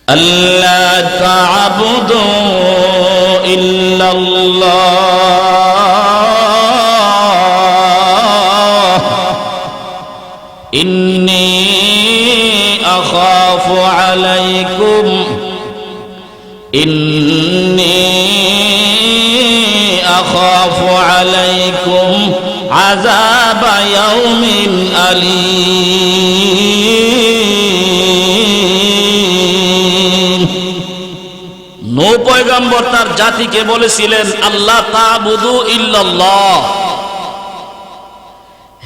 আল্লা তা'বুদু ইল্লাল্লাহ ইন্নী আখাফু আলাইকুম আযাবা ইয়াউমিন আলীম। নূহ পয়গম্বর তার জাতিকে বলেছিলেন, আল্লাহ তা'বুদু ইল্লাল্লাহ,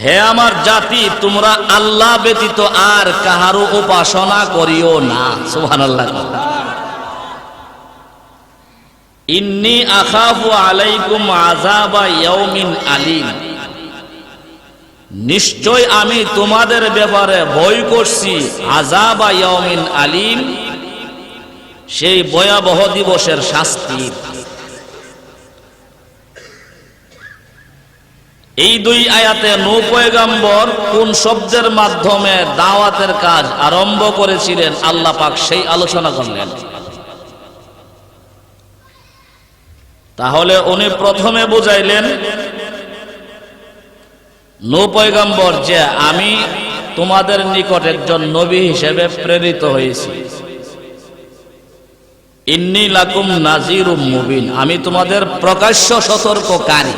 হে আমার জাতি, তোমরা আল্লাহ ব্যতীত আর কাহারও উপাসনা করিও না। সুবহানাল্লাহ। ইন্নী আখাফু আলাইকুম আযাবা ইয়াউমিন আলীম, নিশ্চয় আমি তোমাদের ব্যাপারে ভয় করছি আযাবা ইয়াউমিন আলীম, সেই ভয়াবহ দিবসের শাস্তি। এই দুই আয়াতে নূহ পয়গম্বর কোন শব্দের মাধ্যমে দাওয়াতের কাজ আরম্ভ করেছিলেন আল্লাহ পাক সেই আলোচনা করলেন। তাহলে উনি প্রথমে বুঝাইলেন নূহ পয়গম্বর যে আমি তোমাদের নিকট একজন নবী হিসেবে প্রেরিত হয়েছি। ইন্নী লাকুম নাযীরুম মুবিন, আমি তোমাদের প্রকাশ্য সতর্ককারী।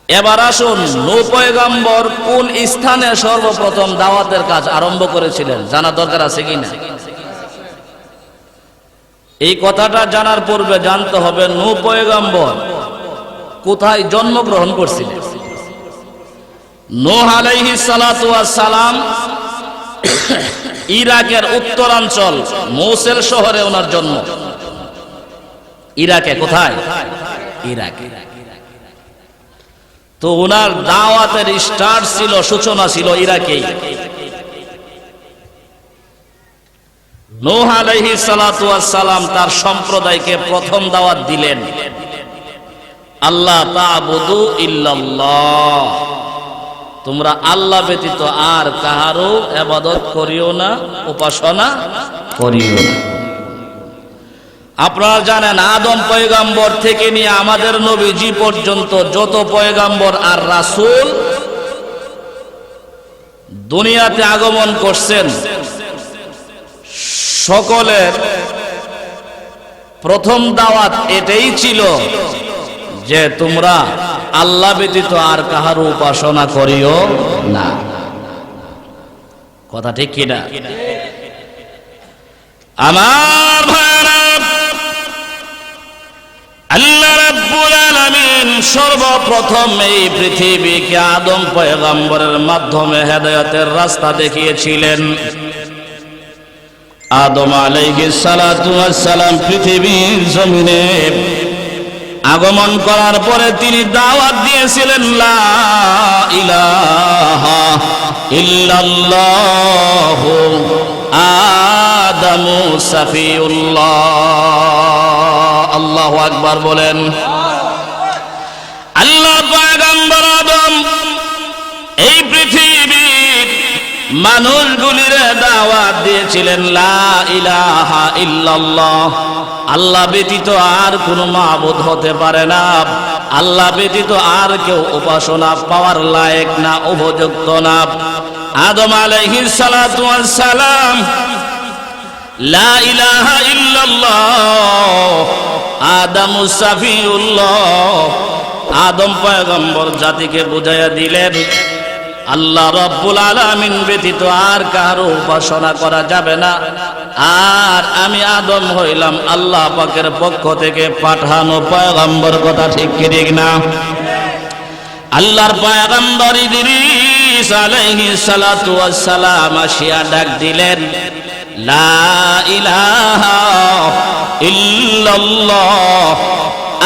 এবার আসুন, নূহ পয়গম্বর কোন স্থানে সর্বপ্রথম দাওয়াতের কাজ আরম্ভ করেছিলেন জানা দরকার আছে কিনা? এই কথাটা জানার পূর্বে জানতে হবে নূহ পয়গম্বর কোথায় জন্মগ্রহণ করছিলেন। নূহ আলাইহিস সালাতু ওয়াস সালাম ইরাকের উত্তরাঞ্চল মৌসেল শহরে ওনার জন্ম। ইরাকে কোথায়? ইরাকে। তো ওনার দাওয়াতের স্টার্ট ছিল, সূচনা ছিল ইরাকেই। নূহ আলাইহিস সালাতু ওয়াস সালাম তার সম্প্রদায়কে প্রথম দাওয়াত দিলেন, আল্লাহ তা'বুদু ইল্লাল্লাহ, তোমরা আল্লাহ ব্যতীত আর কাহারও ইবাদত করিও না, উপাসনা করিও না। আপনারা জানেন আদম পয়গম্বর থেকে নিয়ে আমাদের নবীজি পর্যন্ত যত পয়গম্বর আর রাসূল দুনিয়াতে আগমন করছেন, সকলের প্রথম দাওয়াত এটাই ছিল যে তোমরা আল্লাহ ব্যতীত আর কাহার উপাসনা করিও না। কথা ঠিক কিনা? আমার ভাইরা, আল্লাহ রাব্বুল আলামিন সর্বপ্রথম এই পৃথিবীকে আদম পয়গম্বরের মাধ্যমে হেদায়েতের রাস্তা দেখিয়েছিলেন। আদম আলাইহিস সালাতু ওয়াস সালাম পৃথিবীর জমিনে আগমন করার পরে তিনি দাওয়াত দিয়েছিলেন লা ইলাহা ইল্লাল্লাহ আদামু সাফিউল্লাহ। আল্লাহু আকবার বলেন। আল্লাহ পয়গম্বর আদম এই পৃথিবীর মানুষগুলির দাওয়াত দিয়েছিলেন লা ইলাহা ইল্লাল্লাহ, আল্লাহ ব্যতীত আর কোনো মাবুদ হতে পারে না, আল্লাহ ব্যতীত আর কেউ উপাসনা পাওয়ার লায়েক না, উপযুক্ত না। আদম আলাইহিস সালাতু ওয়াস সালাম লা ইলাহা ইল্লাল্লাহ আদামু সাফিউল্লাহ, আদম পয়গম্বর জাতিকে বুঝাইয়া দিলেন আল্লাহ রাব্বুল আলামিন ব্যতীত আর কারো উপাসনা করা যাবে না, আর আমি আদম হইলাম আল্লাহ পাকের পক্ষ থেকে পাঠানো পয়গম্বর। কথা ঠিক কি ঠিক না? আল্লাহর পয়গম্বর ইদ্রিস আলাইহিস সালাতু ওয়াস সালাম আসিয়া ডাক দিলেন লা ইলাহা ইল্লাল্লাহ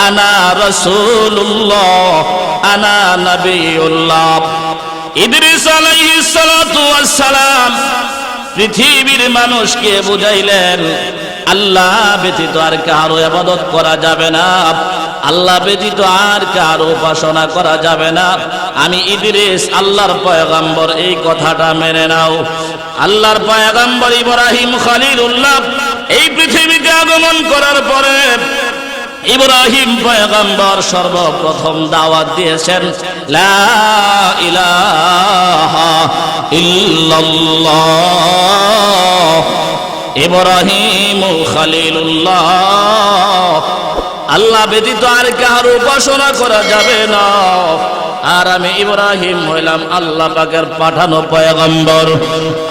আনা রাসূলুল্লাহ আনা নবিয়ুল্লাহ। ইদ্রিস আলাইহিস সালাতু ওয়াস সালাম পৃথিবীর মানুষকে বুঝাইলেন আল্লাহ ব্যতীত আর কারো ইবাদত করা যাবে না, আল্লাহ ব্যতীত আর কারো উপাসনা করা যাবে না। আমি ইদ্রিস আল্লাহর পয়গম্বর, এই কথাটা মেনে নাও। আল্লাহর পয়গম্বর ইব্রাহিম খলিলুল্লাহ এই পৃথিবীতে আগমন করার পরে ইব্রাহিম পয়গম্বর সর্বপ্রথম দাওয়াত দিয়েছেন লা ইলাহা ইল্লাল্লাহ। ইব্রাহিম খলিলুল্লাহ, আল্লাহ ব্যতীত আর কাহার উপাসনা করা যাবে না। আর আমি ইব্রাহিম হইলাম আল্লাহ পাকের পাঠানো পয়গম্বর।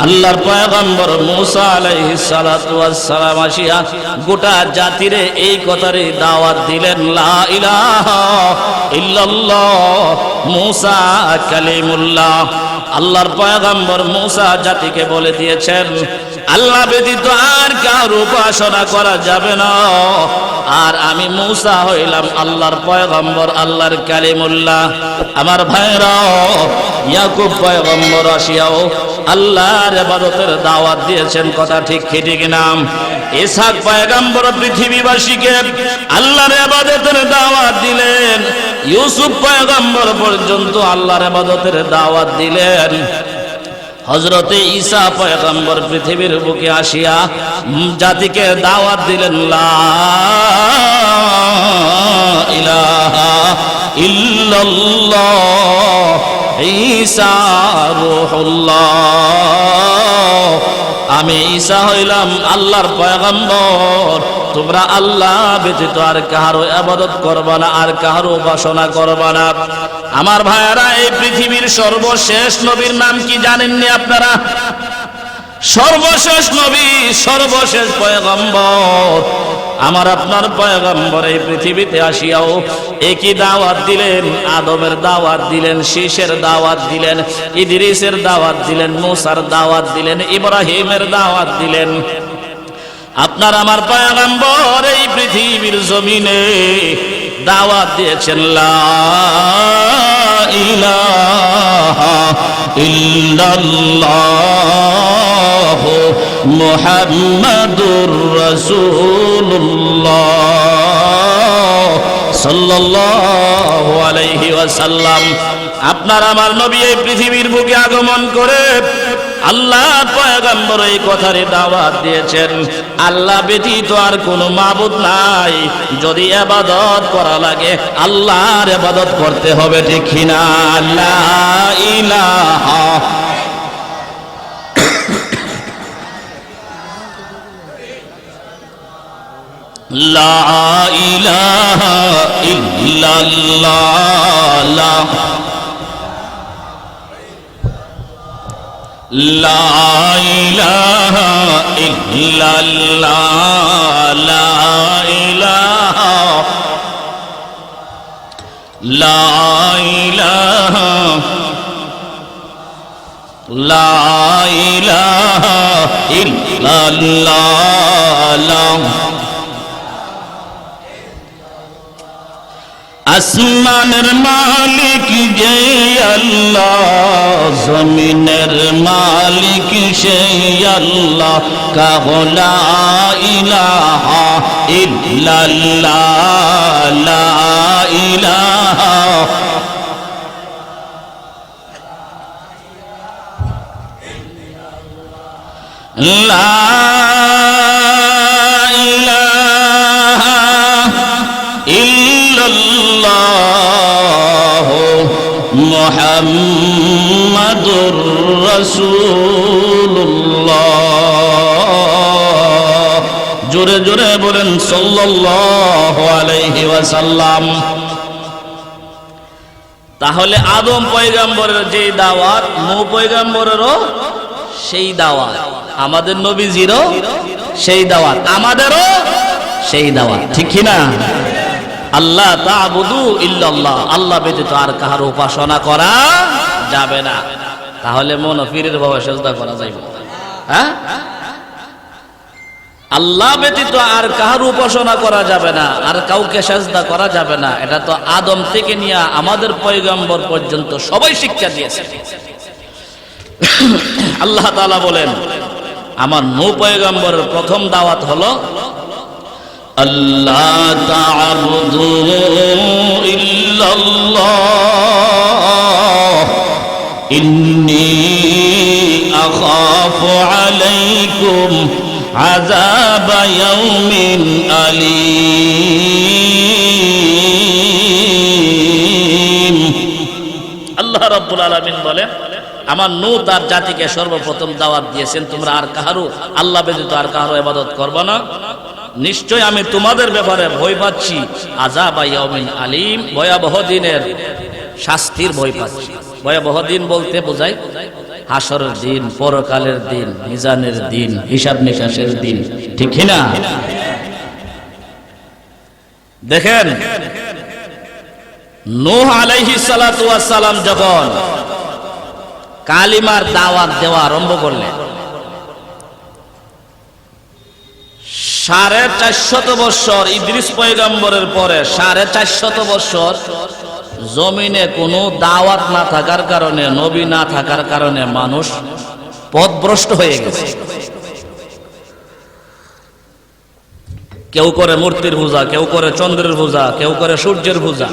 আল্লাহর পয়গম্বর মুসা আলাইহিস সালাতু ওয়াস সালাম আসিয়া গোটা জাতিরে এই কথারই দাওয়াত দিলেন লা ইলাহা ইল্লাল্লাহ মুসা কালিমুল্লাহ। আল্লাহর পয়গম্বর মুসা জাতিকে বলে দিয়েছেন আল্লাহ ব্যতীত আর কার উপাসনা করা যাবে না। আর আমি মুসা হইলাম আল্লাহর পয়গম্বর, আল্লাহর কালিমুল্লাহ। আমার ভাইরা, ইয়াকুব পয়গম্বর আসিয়াও আল্লাহর ইবাদতের দাওয়াত দিয়েছেন, কথা ঠিক ঠিক নাম। ইসহাক পয়গম্বর পৃথিবীবাসীকে আল্লাহর ইবাদতের দাওয়াত দিলেন। ইউসুফ পয়গম্বর পর্যন্ত আল্লাহর ইবাদতের দাওয়াত দিলেন। হযরতে ঈসা পয়গম্বর পৃথিবীর বুকে আসিয়া জাতিকে দাওয়াত দিলেন লা ইলাহা ইল্লাল্লাহ ঈসা রূহুল্লাহ। আমি ঈসা হইলাম আল্লাহর পয়গম্বর, তোমরা আল্লাহ ব্যতীত আর কাহারও ইবাদত করবা না, আর কাহারও উপাসনা করবা না। আমার ভাইয়েরা, এই পৃথিবীর সর্বশেষ নবীর নাম কি জানেননি আপনারা? সর্বশেষ নবী, সর্বশেষ পয়গম্বর আমার আপনার পয়গম্বর এই পৃথিবীতে আসিয়াও একই দাওয়াত দিলেন। আদমের দাওয়াত দিলেন, শীষের দাওয়াত দিলেন, ইদ্রিসের দাওয়াত দিলেন, মুসার দাওয়াত দিলেন, ইব্রাহিমের দাওয়াত দিলেন। আপনার আমার পয়গম্বর এই পৃথিবীর জমিনে দাওয়াত দিয়েছেন লা ইলাহা ইল্লাল্লাহ মুহাম্মাদুর রাসূলুল্লাহ সাল্লাল্লাহু আলাইহি ওয়াসাল্লাম। আপনার আমার নবী এই পৃথিবীর বুকে আগমন করে আল্লাহর পয়গম্বর এই কথারই দাওয়াত দিয়েছেন আল্লাহ ব্যতীত আর কোনো মাবুদ নাই। যদি ইবাদত করা লাগে আল্লাহর ইবাদত করতে হবে, ঠিক কিনা? লা ইলাহা লা ইলাহা ইল্লাল্লাহ লা ইলাহা ইল্লাল্লাহ লা ইলাহা লা ইলাহা লা ইলাহা ইল্লাল্লাহ। আসমানের মালিক যে আল্লাহ, জমিনের মালিক সেই আল্লাহ। কাহো লা ইলাহা ইল্লাল্লাহ লা ইলাহা লা মুহাম্মাদুর রাসূলুল্লাহ। জোরে জোরে বলেন সাল্লাল্লাহু আলাইহি ওয়াসাল্লাম। তাহলে আদম পয়গম্বরের যে দাওয়াত, নূহ পয়গম্বরেরও সেই দাওয়াত, আমাদের নবীজিরও সেই দাওয়াত, আমাদেরও সেই দাওয়াত, ঠিক কি না? আল্লাহ তা'বুদু ইল্লাল্লাহ, আল্লাহ ব্যতীত আর কাহার উপাসনা করা যাবে না। তাহলে মন পীরের বাবা সেজদা করা যাইবে? হ্যাঁ, আল্লাহ ব্যতীত আর কাহার উপাসনা করা যাবে না, আর কাউকে সেজদা করা যাবে না। এটা তো আদম থেকে নিয়ে আমাদের পয়গম্বর পর্যন্ত সবাই শিক্ষা দিয়েছে। আল্লাহ তাআলা বলেন, আমার নূহ পয়গম্বরের প্রথম দাওয়াত হলো আল্লাহ তা'বুদু ইল্লাল্লাহ ইন্নী আখাফু আখাফু আলাইকুম আযাব ইয়াউমিন আলীম। আল্লাহ রাব্বুল আলামিন বলেন, আমার নূহ তার জাতিকে সর্বপ্রথম দাওয়াত দিয়েছেন, তোমরা আর কাহারও আল্লাহ ব্যতীত আর কাহারও ইবাদত করবে না। নিশ্চয় আমি তোমাদের ব্যাপারে ভয় পাচ্ছি আযাব ইয়াউমিন আলীম, ভয়াবহ দিনের শাস্তির ভয় পাচ্ছি। ভয়াবহ দিন বলতে বোঝায় হাসরের দিন, পরকালের দিন, মিজানের দিন, হিসাব নিকাশের দিন, ঠিক না? দেখেন, নূহ আলাইহিস সালাতু ওয়াস সালাম যখন কালিমার দাওয়াত দেওয়া আরম্ভ করলেন, 450 বছর ইদ্রিস পয়গম্বরের পরে 450 বছর জমিনে কোনো দাওয়াত না থাকার কারণে, নবী না থাকার কারণে মানুষ পথভ্রষ্ট হয়ে গেছে। কেউ করে মূর্তির পূজা, কেউ করে চন্দ্রের পূজা, কেউ করে সূর্যের পূজা।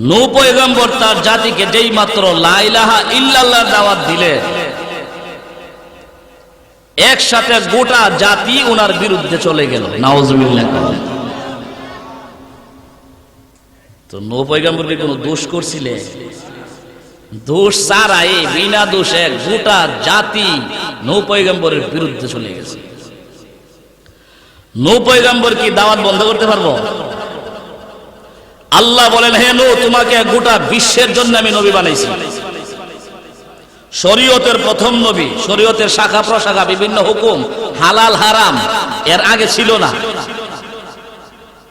নূহ পয়গম্বর তার জাতিকে যেই মাত্র লা ইলাহা ইল্লাল্লাহর দাওয়াত দিলে, একসাথে গোটা জাতি ওনার বিরুদ্ধে চলে গেল। নাউজুবিল্লাহ। তো নূহ পয়গম্বর কি কোনো দোষ করছিলে? দোষ ছাড়াই বিনা দোষে গোটা জাতি নূহ পয়গম্বরের বিরুদ্ধে চলে গেছে। নূহ পয়গম্বর কি দাওয়াত বন্ধ করতে পারবো? আল্লাহ বলেন, হে নূহ, তোমাকে গোটা বিশ্বের জন্য আমি নবী বানাইছি। শরীয়তের প্রথম নবী, শরীয়তের শাখা প্রশাখা, বিভিন্ন হুকুম, হালাল হারাম এর আগে ছিল না।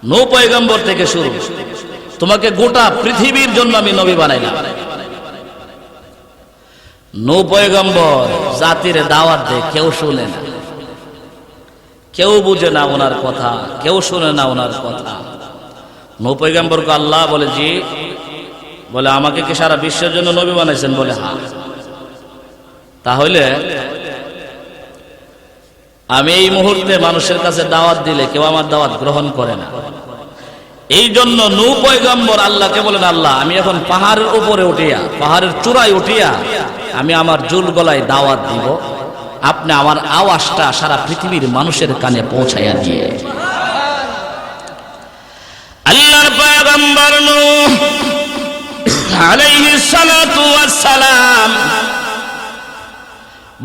নূহ পয়গম্বর থেকে শুরু, তোমাকে গোটা পৃথিবীর জন্য আমি নবী বানাইলাম। নূহ পয়গম্বর জাতির দাওয়াত দেয়, কেউ শুনে না, কেউ বুঝে না ওনার কথা, কেউ শুনে না ওনার কথা। নূহ পয়গম্বরকে আল্লাহ বলে, জি, বলে আমাকে কি সারা বিশ্বের জন্য নবী বানাইছেন? বলে হ্যাঁ। তাহলে আমি এই মুহূর্তে মানুষের কাছে দাওয়াত দিলে কেউ আমার দাওয়াত গ্রহণ করে না। এই জন্য নূহ পয়গম্বর আল্লাহকে বলেন, আল্লাহ, আমি এখন পাহাড়ের উপরে উঠিয়া, পাহাড়ের চূড়ায় উঠিয়া আমি আমার জুল গলায় দাওয়াত দিব, আপনি আমার আওয়াজটা সারা পৃথিবীর মানুষের কানে পৌঁছাইয়া দিয়ে। আল্লাহর পয়গম্বর নূহ আলাইহিস সালাতু ওয়াস সালাম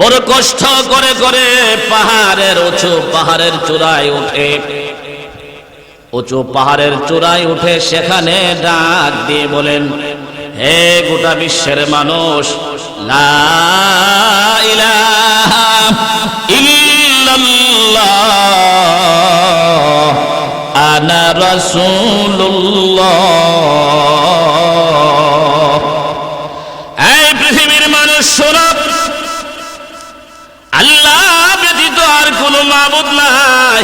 বড় কষ্ট করে করে পাহাড়ের উঁচু পাহাড়ের চূড়ায় উঠে, উঁচু পাহাড়ের চূড়ায় উঠে সেখানে ডাক দিয়ে বলেন, হে গোটা বিশ্বের মানুষ, লা ইলাহা ইল্লাল্লাহ আনা রাসূলুল্লাহ। এই পৃথিবীর মানুষ শোনো, আল্লাহ ব্যতীত আর কোনো মাবুদ নাই।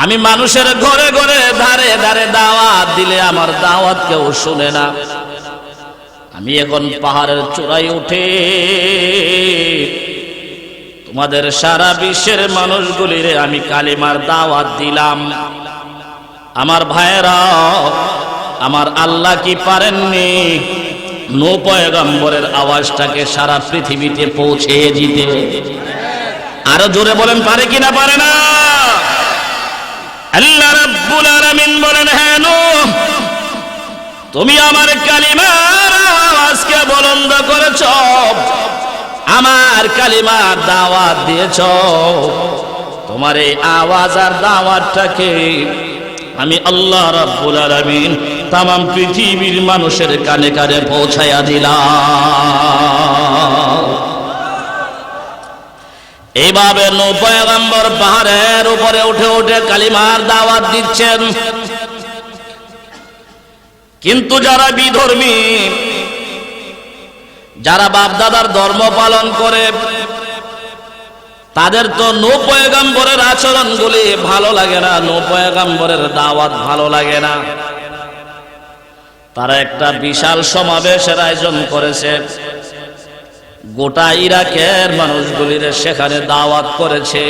আমি মানুষের ঘরে ঘরে ধারে ধারে দাওয়াত দিলে আমার দাওয়াত কেউ শুনে না। আমি এখন পাহাড়ের চূড়ায় উঠে তোমাদের সারা বিশ্বের মানুষগুলিরে আমি কালিমার দাওয়াত দিলাম। আমার ভাইয়েরা, আমার আল্লাহ কি পারেননি নূহ পয়গম্বরের আওয়াজটাকে সারা পৃথিবীতে পৌঁছে দিতে? আরো জোরে বলেন, পারে কিনা পারে না? আল্লাহ রাব্বুল আলামিন বলেন, হে নূহ, তুমি আমার কালিমার আওয়াজকে বুলন্দ করেছ, আমার কালিমার দাওয়াত দিয়েছ। তোমার এই আওয়াজ আর দাওয়াতটাকে আমি আল্লাহ রাব্বুল আলামিন তামাম পৃথিবীর মানুষের কানে কানে পৌঁছায়া দিলাম। এইভাবে নূহ পয়গম্বর পাহাড়ের উপরে উঠে উঠে কালিমার দাওয়াত দিচ্ছেন। কিন্তু যারা বিধর্মী, যারা বাপদাদার ধর্ম পালন করে, তাদের তো নূহ পয়গম্বরের আচরণগুলি ভালো লাগে না, নূহ পয়গম্বরের দাওয়াত ভালো লাগে না। তারা একটা বিশাল সমাবেশের আয়োজন করেছে, গোটা ইরাকের মানুষগুলির সেখানে দাওয়াত করেছে।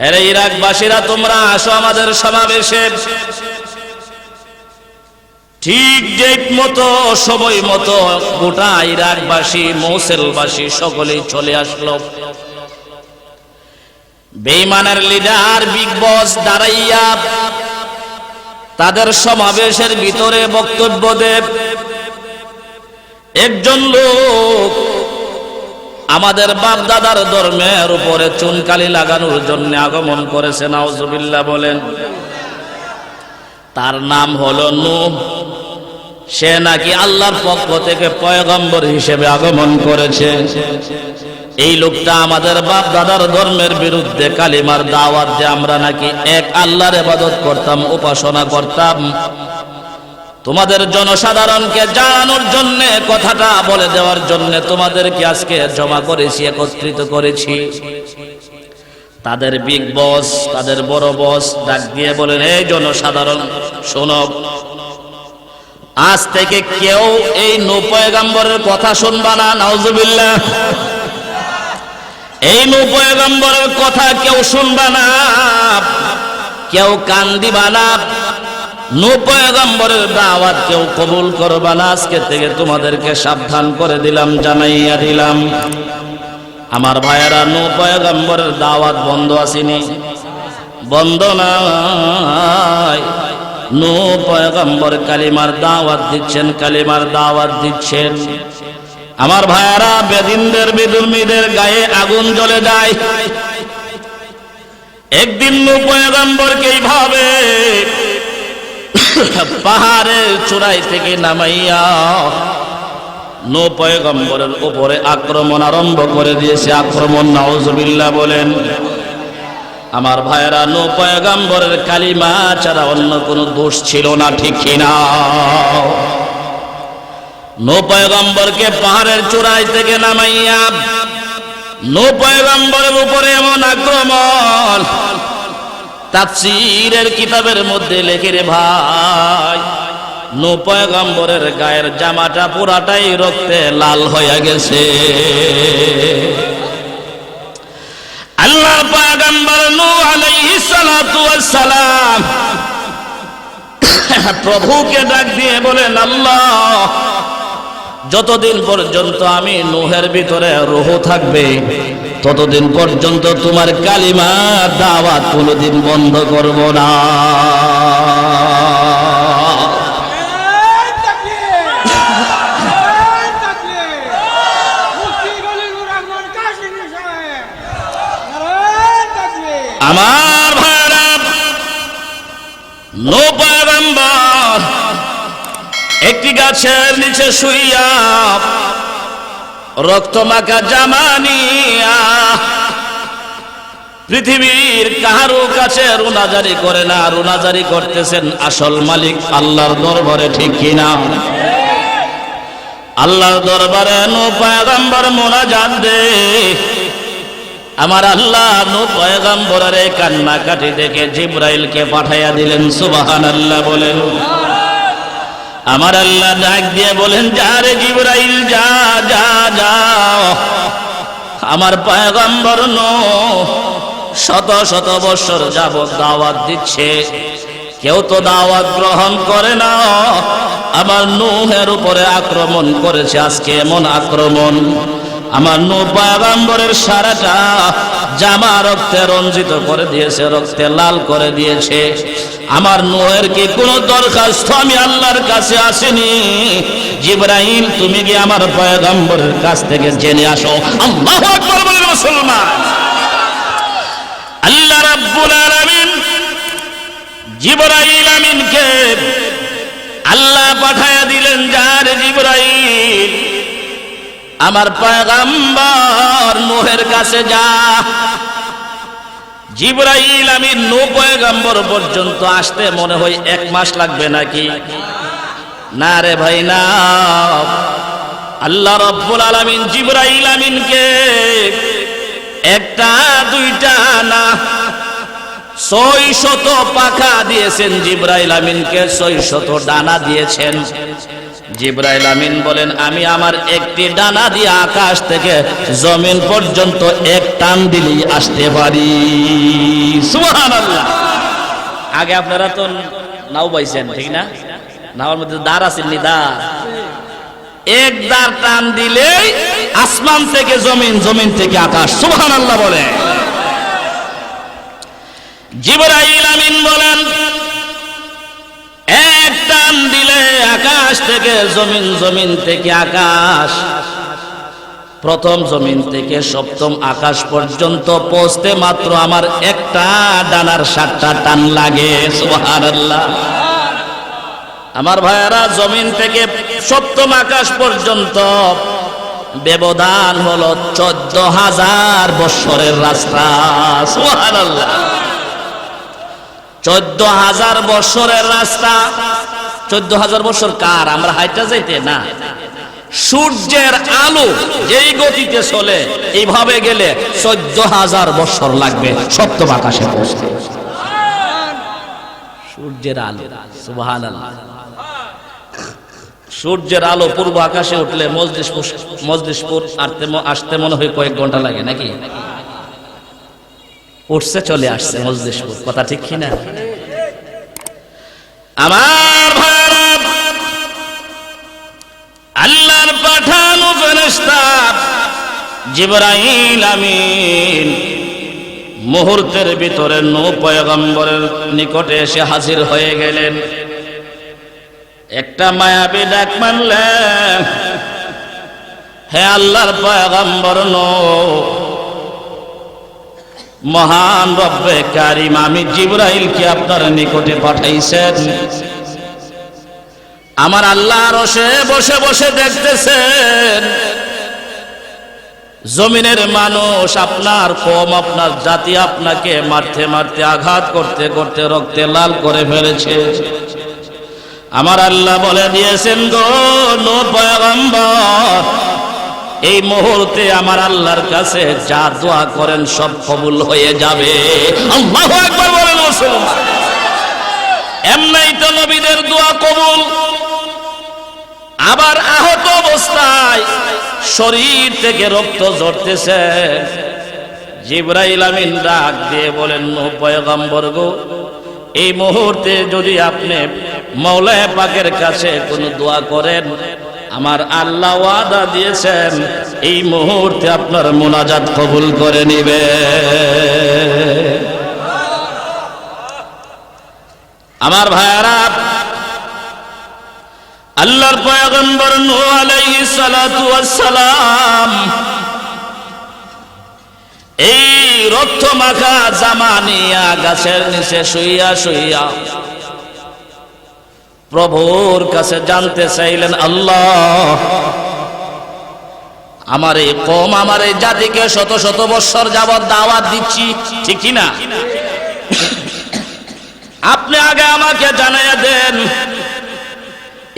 আরে ইরাকবাসীরা, তোমরা আসো আমাদের সমাবেশে। ঠিক যে মতো সময় মতো গোটা ইরাকবাসী মৌসেলবাসী সকলেই চলে আসলো। বেঈমানের লিডার বিগ বস দাঁড়াইয়া তাদের সমাবেশের ভিতরে বক্তব্য দেব একজন লোক আমাদের বাপ দাদার ধর্মের উপরে চুনকালি লাগানোর জন্য আগমন করেছে, নাউজুবিল্লাহ বলেন। তার নাম হলো নূহ। সে নাকি আল্লাহর পক্ষ থেকে পয়গম্বর হিসেবে আগমন করেছে। এই লোকটা আমাদের বাপ দাদার ধর্মের বিরুদ্ধে কালিমার দাওয়াত দিয়ে আমরা নাকি এক আল্লাহর ইবাদত করতাম, উপাসনা করতাম। তোমাদের জনসাধারণকে জানানোর জন্য, কথাটা বলে দেওয়ার জন্য তোমাদেরকে আজকে জমা করেছি, একত্রিত করেছি। তাদের বিগ বস, তাদের বড় বস ডাক দিয়ে বলেন, এই জনসাধারণ শোনো, আজ থেকে কেউ এই নূহ পয়গম্বরের কথা শুনবা না। নাউজুবিল্লাহ। এই নূহ পয়গম্বরের কথা কেউ শুনবা না, কেউ কান দিবা না, নূহ পয়গম্বরের দাওয়াত কেউ কবুল করবা না। আজকে থেকে তোমাদেরকে সাবধান করে দিলাম, জানাইয়া দিলাম। আমার ভাইয়েরা, নূহ পয়গম্বরের দাওয়াত বন্ধ আসেনি, বন্ধ নাই। নূহ পয়গম্বর কালিমার দাওয়াত দিচ্ছেন, কালিমার দাওয়াত দিচ্ছেন। আমার ভাইয়েরা, বেদিনদের বিধর্মীদের গায়ে আগুন জ্বলে যায়। একদিন নূহ পয়গম্বরকে এইভাবে পাহাড়ের চূড়াই থেকে নামাইয়া নূহ পয়গম্বরের উপরে আক্রমণ আরম্ভ করে দিয়েছে। আক্রমণ, নাউজুবিল্লাহ বলেন। আমার ভাইয়েরা, নূহ পয়গম্বরের কালিমা ছাড়া অন্য কোনো দোষ ছিল না, ঠিক কিনা? নূহ পয়গম্বরকে পাহাড়ের চূড়াই থেকে নামাইয়া নূহ পয়গম্বরের উপরে এমন আক্রমণ, তাফসীরের কিতাবের মধ্যে লেখে রে ভাই, নূহ পয়গম্বরের গায়ের জামাটা পুরাটাই রক্তে লাল হয়ে গেছে। আল্লাহর পয়গম্বর নূহ আলাইহিস সালাতু ওয়াস সালাম প্রভুকে ডাক দিয়ে বলেন, আল্লাহ, যতদিন পর্যন্ত আমি নূহের ভিতরে রূহ থাকবে ততদিন পর্যন্ত তোমার কালিমা দাওয়াত কোনোদিন বন্ধ করব না। আমার ভাইরা, নূহ পয়গম্বর একটি গাছের নিচে শুইয়া রক্তমাখা জামা নিয়া পৃথিবীর কাহারো কাছে রুনাজারি করে না, রুনাজারি করতেছেন আসল মালিক আল্লাহর দরবারে, ঠিক কিনা? আল্লাহর দরবারে নূহ পয়গম্বর মুনাজাত দে। আমার আল্লাহ নূহ পয়গম্বরের এই কান্নাকাটি দেখে জিবরাইলকে পাঠাইয়া দিলেন। সুবহানাল্লাহ বলেন। আমার আল্লাহ ডাক দিয়ে বলেন, যা রে জিবরাইল, যা যা যাও। আমার পয়গম্বর নূহ শত শত বছর যাবত দাওয়াত দিচ্ছে, কেউ তো দাওয়াত গ্রহণ করে না। আমার নূহের উপরে আক্রমণ করেছে, আজকে এমন আক্রমণ, আমার নূহ পয়গম্বরের সারাটা জামা রক্তে রঞ্জিত করে দিয়েছে, রক্তে লাল করে দিয়েছে। আমার নূহের কি কোনো দরখাস্ত আমি আল্লাহর কাছে আসেনি? জিবরাইল, তুমি কি আমার পয়গম্বরের কাছ থেকে জেনে আসো। আল্লাহু আকবার বলেন মুসলমান। আল্লাহ রাব্বুল আলামিন জিবরাইল আমিনকে আল্লাহ পাঠায়া দিলেন, যার জিবরাইল আমার পয়গম্বর নূহের কাছে যা। জিবরাইল আমিন নূহ পয়গম্বর পর্যন্ত আসতে মনে হয় 1 মাস লাগবে নাকি? না রে ভাই না। আল্লাহ রাব্বুল আলামিন জিবরাইল আমিনকে একটা দুইটা না 600 পাখা দিয়েছেন। জিবরাইল আমিনকে 600 ডানা দিয়েছেন। জিবরাইল আমিন বলেন, আমি আমার একটি ডানা দিয়ে আকাশ থেকে জমিন পর্যন্ত এক টান দিলেই আসতে পারি। সুবহানাল্লাহ। আগে আপনারা তো নাও পাইছেন, ঠিক না? নাওয়ার মধ্যে দাঁড় আছে নিদার, এক দাঁড় টান দিলে আসমান থেকে জমিন, জমিন থেকে আকাশ। সুবহানাল্লাহ বলে। জিবরাইল আমিন বলেন এক টান দিলে আকাশ থেকে জমিন, জমিন থেকে আকাশ, প্রথম জমিন থেকে সপ্তম আকাশ পর্যন্ত পৌঁছতে মাত্র আমার একটা ডানার 7টা টান লাগে। সুবহানাল্লাহ। আমার ভাইয়েরা, জমিন থেকে সপ্তম আকাশ পর্যন্ত ব্যবধান হলো 14,000 বছরের রাস্তা। সুবহানাল্লাহ। 14,000 বছরের রাস্তা। 14,000 বছর কার? আমরা হাইটা যাইতে না, সূর্যের আলো যেই গতিতে চলে এইভাবে গেলে 14,000 বছর লাগবে সপ্তম আকাশে পৌঁছতে। সূর্যের আলো। সুবহানাল্লাহ। সূর্যের আলো পূর্ব আকাশে উঠলে মজলিসপুর আসতে মনে হয় কয়েক ঘন্টা লাগে নাকি? উঠছে, চলে আসছে মজলিসপুর। কথা ঠিক কিনা? আমার ভাইরা, আল্লাহর পাঠানো ফেরেশতা জিবরাইল আমিন মুহূর্তের ভিতরে নূহ পয়গম্বরের নিকটে এসে হাজির হয়ে গেলেন। একটা মায়াবী ডাক মারলেন, হে আল্লাহর পয়গম্বর নূহ, মহান রব্বে কারিম আমি জিবরাইলকে আপনার নিকটে পাঠাইছেন। আমার আল্লাহ আরশে বসে বসে দেখতেছেন জমিনের মানুষ, আপনার কওম, আপনার জাতি আপনাকে মারতে মারতে, আঘাত করতে করতে রক্তে লাল করে ফেলেছে। আমার আল্লাহ বলে দিয়েছেন, গো নূহ পয়গম্বর, এই মুহূর্তে আমার আল্লাহর কাছে যা দোয়া করেন সব কবুল হয়ে যাবে। আল্লাহু আকবার বলেন মুসলমান। এমনিই তো নবীদের দোয়া কবুল। আবার আহত অবস্থায় শরীর থেকে রক্ত ঝরতেছে, জিবরাইল আমিন ডাক দিয়ে বলেন, নূহ পয়গম্বর গো, এই মুহূর্তে যদি আপনি মওলা পাকের কাছে কোনো দোয়া করেন, আমার আল্লাহ ওয়াদা দিয়েছেন এই মুহূর্তে আপনার মুনাজাত কবুল করে নিবে। আমার ভাইরা, আল্লাহর পয়গম্বর নূহ আলাইহিস সালাতু ওয়াস সালাম এই রক্ত মাখা জামা নিয়া গাছের নিচে শুইয়া শুইয়া প্রভুর কাছে জানতে চাইলেন, আল্লাহ, আমার এই কওম, আমার এই জাতিকে শত শত বছর যাবত দাওয়াত দিচ্ছি, ঠিক না? আপনি আগে আমাকে জানাইয়া দেন,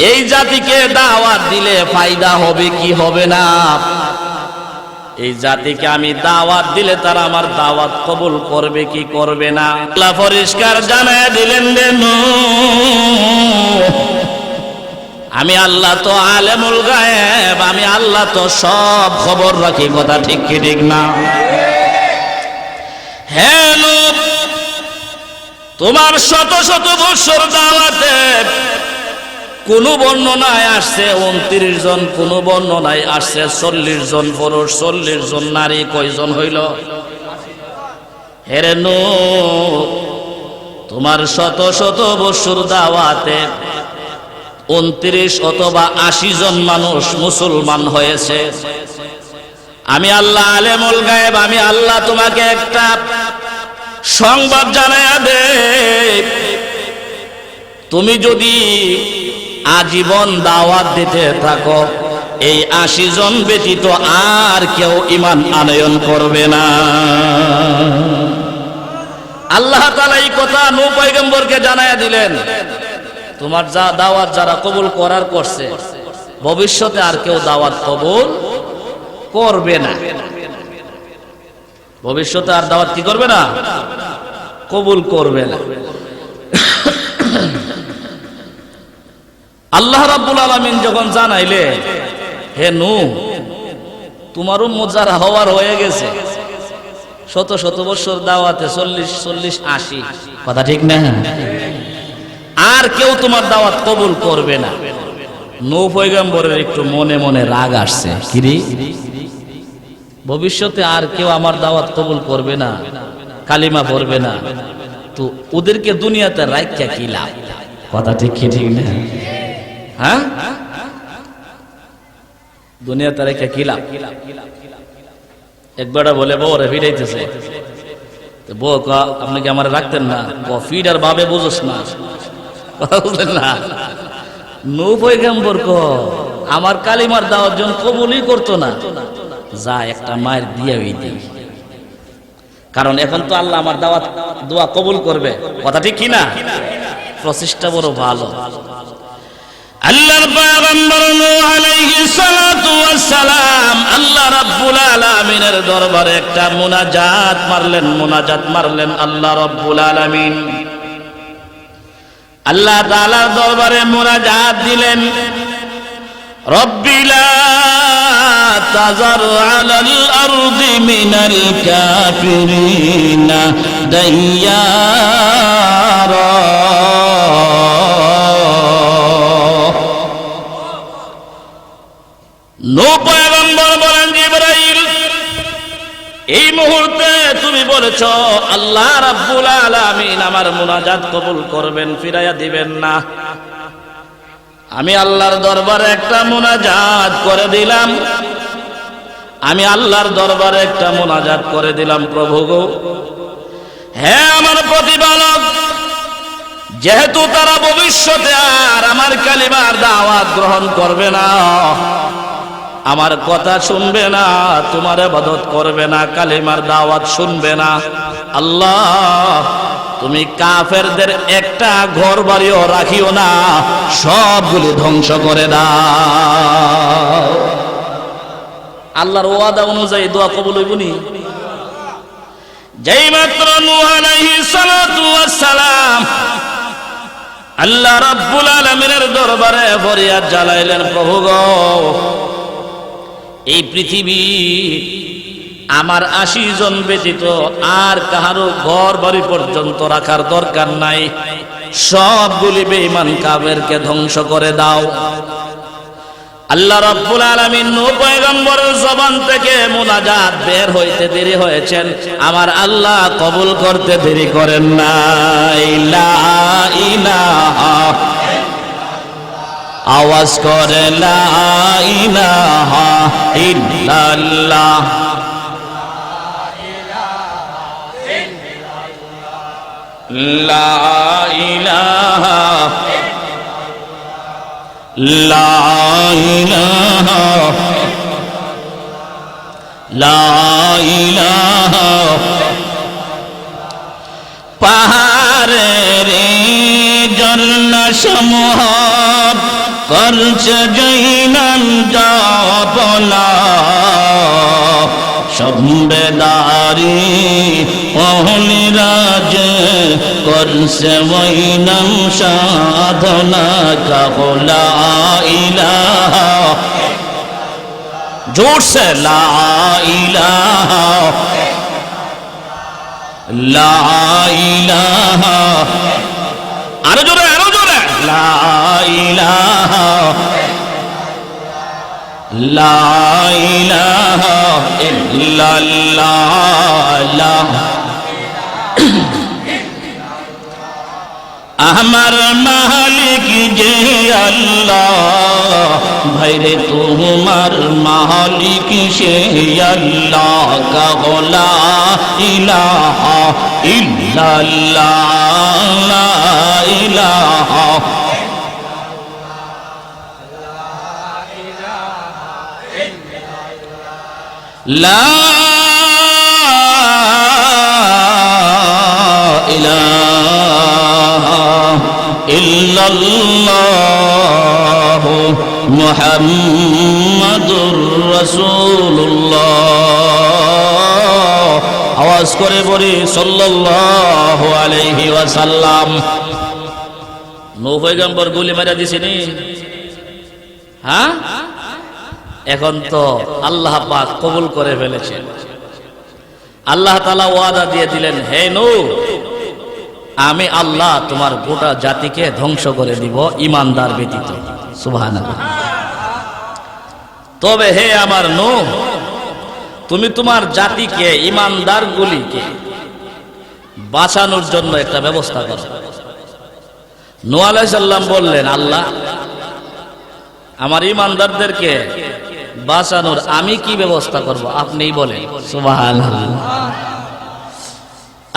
এই জাতিকে দাওয়াত দিলে ফায়দা হবে কি হবে না? এই জাতিকে আমি দাওয়াত দিলে তারা আমার দাওয়াত কবুল করবে কি করবে না? আল্লাহ পরিষ্কার জানাইয়া দিলেন, আমি আল্লাহ তো আলেমুল গায়েব, আমি আল্লাহ তো সব খবর রাখি। কথা ঠিক কি ঠিক না? হ্যাঁ নূহ, তোমার শত শত বছর দাওয়াতে কোন বর্ণনায় আসছে 29 জন, কোন বর্ণনায় আসছে 40 জন পুরুষ, 40 জন নারী। কয়জন হইল? হেরে নূহ, তোমার শত শত বছর দাওয়াতে 29 অথবা 80 জন মানুষ মুসলমান হয়েছে। আমি আল্লাহ আলেমুল গায়েব, আমি আল্লাহ তোমাকে একটা সংবাদ জানাইয়া দে, তুমি যদি আজীবন দাওয়াত দিতে থাকো, এই 80 জন ব্যতীত আর কেউ ঈমান আনয়ন করবে না। আল্লাহ তাআলা এই কথা নূহ পয়গম্বরকে জানাইয়া দিলেন, তোমার যা দাওয়াত যারা কবুল করার করছে, ভবিষ্যতে আর কেউ দাওয়াত কবুল করবে না। ভবিষ্যতে আর দাওয়াত কি করবে না? কবুল করবে না। আল্লাহ রাব্বুল আলামিন যখন জানাইলে, হে নূহ, তোমার উম্মত যারা হওয়ার হয়ে গেছে, শত শত বছর দাওয়াতে 40, 40, 80, কথা ঠিক না? আর কেউ তোমার দাওয়াত কবুল করবে না। নূহ পয়গম্বরের একটু মনে মনে রাগ আসছে, কিরে ভবিষ্যতে আর কেউ আমার দাওয়াত কবুল করবে না, কালিমা পড়বে না, তো ওদেরকে দুনিয়াতে রাইখা কি লাভ? কথা ঠিক কি ঠিক না? হ্যাঁ, দুনিয়াতে রাইখা কি লাভ? একবারটা বলে বউ রে ফিরাইতেছে, বউ আপনি কি আমার রাখতেন না? ফিড আর বাবে বুঝোস না, বুঝলেন না? নূহ পয়গম্বর আমার কালিমার দাওয়াত জন কবুলই করতো না, যা একটা মায়ের দিয়ে দিই, কারণ এখন তো আল্লাহ আমার দাওয়াত দোয়া কবুল করবে। কথা ঠিক কি না? প্রচেষ্টা বড় ভালো। আল্লাহর পয়গম্বর নূহ আলাইহিস সালাতু ওয়াস সালাম আল্লাহ রাব্বুল আলামিনের দরবারে একটা মুনাজাত মারলেন আল্লাহ রাব্বুল আলামিন। আল্লাহ তাআলার দরবারে মুনাজাত দিলেন, রব্বি লা তাযার আলাল আরদি মিনাল কাফিরিনা দাইয়ারা। নূহ পয়গম্বর বলেন, জিবরাইল এই মুহূর্তে তুমি বলেছ আল্লাহ রাব্বুল আলামিন আমার মুনাজাত কবুল করবেন, ফিরাইয়া দিবেন না। আমি আল্লাহর দরবারে একটা মুনাজাত করে দিলাম, প্রভু গো, হ্যাঁ আমার প্রতিপালক, যেহেতু তারা ভবিষ্যতে আর আমার কালিমার দাওয়াত গ্রহণ করবে না, আমার কথা শুনবে না, তোমার ইবাদত করবে না, কালিমার দাওয়াত শুনবে না, আল্লাহ তুমি কাফেরদের একটা ঘর বাড়িও রাখিও না, সবগুলি ধ্বংস করে দাও। আল্লাহর ওয়াদা অনুযায়ী দোয়া কবুল হইবনি? যেই মাত্র নূহ আলাইহিস সালাতু ওয়াস সালাম আল্লাহ রাব্বুল আলামিনের দরবারে ফরিয়াদ জানাইলেন, প্রভু গো, এই পৃথিবী আমার 80 জন ব্যতীত আর কাহারো ঘর বাড়ি পর্যন্ত রাখার দরকার নাই, সবগুলি বেঈমান কাফেরকে ধ্বংস করে দাও। আল্লাহ রাব্বুল আলামিন নূহ পয়গম্বরের জবান থেকে মুনাজাত বের হইতে দেরি হয়েছেন, আমার আল্লাহ কবুল করতে দেরি করেন নাই। লা ইলাহা, আওয়াজ করে লা ইলাহা ইল্লাল্লাহ। লা ইলাহা, লা ইলাহা, লা ইলাহা। পাহাড়ের ঝর্ণা সমূহ করছে জৈনান জাপলা, সম্বেদারি অহলিরাজ করছে ওইনাম সাধনা, কাহলা ইলাহা, জোরছে লা ইলাহা, লা ইলাহা, আরো জোরে লা ইলাহা, লা ইলাহা ইল্লাল্লাহ। আমার মালিক যে আল্লাহ, ভাইরে তোমার মালিক সে আল্লাহ, কাহলা ইলাহা ইল্লাল্লাহ, লা ইলাহা লা ইলাহা ইল্লাল্লাহ মুহাম্মাদুর রাসূলুল্লাহ। আওয়াজ করে বলি সাল্লাল্লাহু আলাইহি ওয়াসাল্লাম। নূহ পয়গম্বর গুলি মারা দিছেনি, হ্যাঁ? এখন তো আল্লাহ পাক কবুল করে ফেলেছেন। আল্লাহ তাআলা ওয়াদা দিয়ে দিলেন, হে নূহ, আমি আল্লাহ তোমার গোটা জাতিকে ধ্বংস করে দিব ঈমানদার ব্যতীত। সুবহানাল্লাহ। তবে হে আমার নূহ, তুমি তোমার জাতিকে, ঈমানদারগুলিকে বাঁচানোর জন্য একটা ব্যবস্থা করো। নূহ আলাইহিস সালাম বললেন, আল্লাহ আমার ঈমানদারদেরকে বাঁচানোর আমি কি ব্যবস্থা করব আপনিই বলেন। সুবহানাল্লাহ।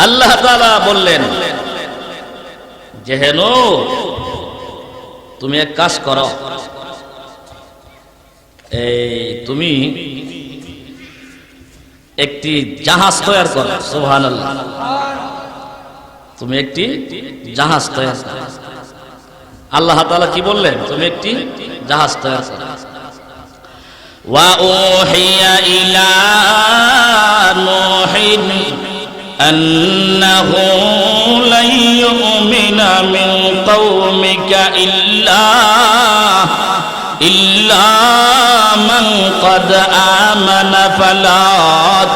আল্লাহ তাআলা বললেন যে হে নূহ, তুমি এক কাজ করো, তুমি একটি জাহাজ তৈরি করো। সুবহানাল্লাহ। তুমি একটি জাহাজ তৈরি করো। আল্লাহ তাআলা কি বললেন? তুমি একটি জাহাজ তৈরি করো। ওয়া উহিয়া ইলা নূহিন আন্নাহু লা ইউমিনা মিন কওমিকা ইল্লা মান ক্বাদ আমানা ফালা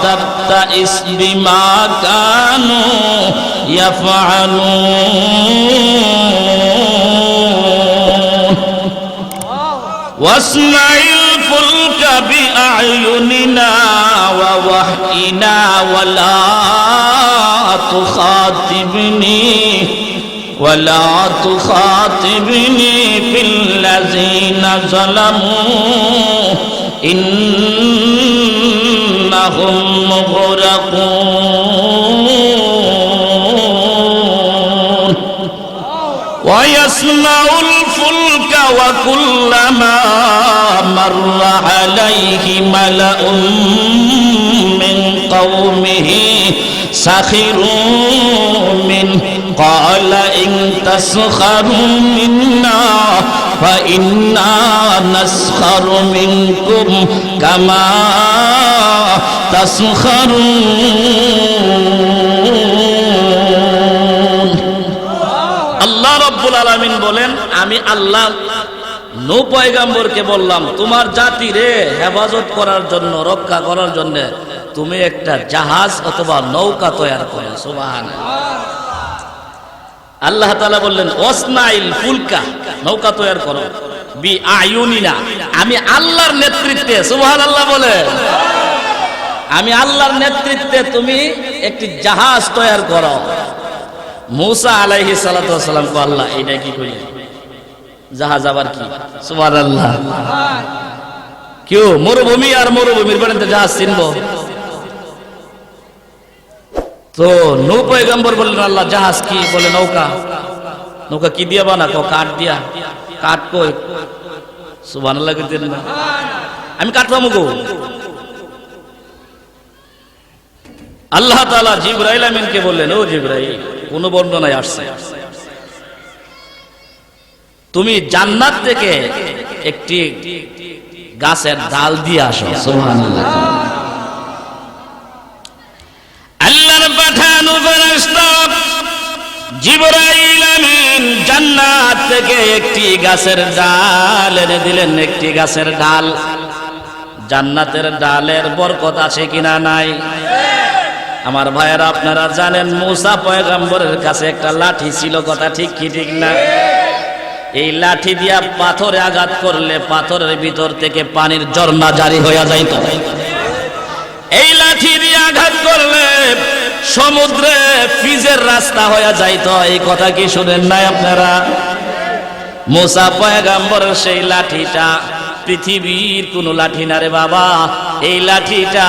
তাবতাইস বিমা কানু ইয়াফআলুন ওয়াসনাইল ফুলকা বিআয়ুনিনা ওয়া ওয়াহইনা ওয়ালা তুখাতিবনি ফিল্লাযীনা যালামু ইন্নাহুম মুগরাকুন ওয়া ইয়াসনাউল ফুলকা ওয়া কুল্লামা মাররা আলাইহি মালাউন মিন কওমিহি সাখিরু মিন قال إن تسخروا منا فإنا نسخر منكم كما تسخرون আল্লাহ রাব্বুল আলামিন বলেন, আমি আল্লাহ নূহ পয়গম্বরকে বললাম তোমার জাতিরে হেফাজত করার জন্য, রক্ষা করার জন্য তুমি একটা জাহাজ অথবা নৌকা তৈরি করো। সুবহানাল্লাহ। আল্লাহ তাআলা বললেন ওয়াসনাইল ফুলকা, নৌকা তৈরি করো, বি আয়ুনিনা, আমি আল্লাহর নেতৃত্বে। সুবহানাল্লাহ বলে, আমি আল্লাহর নেতৃত্বে তুমি একটি জাহাজ তৈরি করো। মূসা আলাইহিস সালাতু ওয়াস সালাম কো আল্লাহ এইটা কি কইলেন? জাহাজ আবার কি? সুবহানাল্লাহ। কেউ মরুভূমি আর মরুভূমির পানিতে জাহাজ চিনবো? তো নূহ পয়গম্বর বললেন আল্লাহ জাহাজ কি? বলে নৌকা। নৌকা কি দিয়া বানাবো? কাঠ দিয়া। কাঠ কই? সুবহানাল্লাহ কইতেন না? আমি কাঠ পাবো গো। আল্লাহ তাআলা জিবরাইল আমিনকে বললেন, ও জিবরাইল, কোন বর্ণনায় আসছে তুমি জান্নাত থেকে একটি গাছের ডাল দিয়ে আসো। সুবহানাল্লাহ। আল্লাহর পাঠানো ফেরেশতা জিবরাইল আমিন জান্নাত থেকে একটি গাছের ডাল এনে দিলেন। একটি গাছের ডাল। জান্নাতের ডালের বরকত আছে কিনা? নাই। আমার ভাইয়েরা, আপনারা জানেন মূসা পয়গম্বরের কাছে একটা লাঠি ছিল, কথা ঠিক কি ঠিক না? এই লাঠি দিয়া পাথরে আঘাত করলে পাথরের ভিতর থেকে পানির ঝর্ণা জারি হয়ে যাইত। এই লাঠি দিয়ে আঘাত করলে সমুদ্রে ফিজের রাস্তা হয়ে যাইত। এই কথা কি শুনেন নাই আপনারা? মূসা পয়গম্বরের সেই লাঠিটা পৃথিবীর কোন লাঠি না রে বাবা। এই লাঠিটা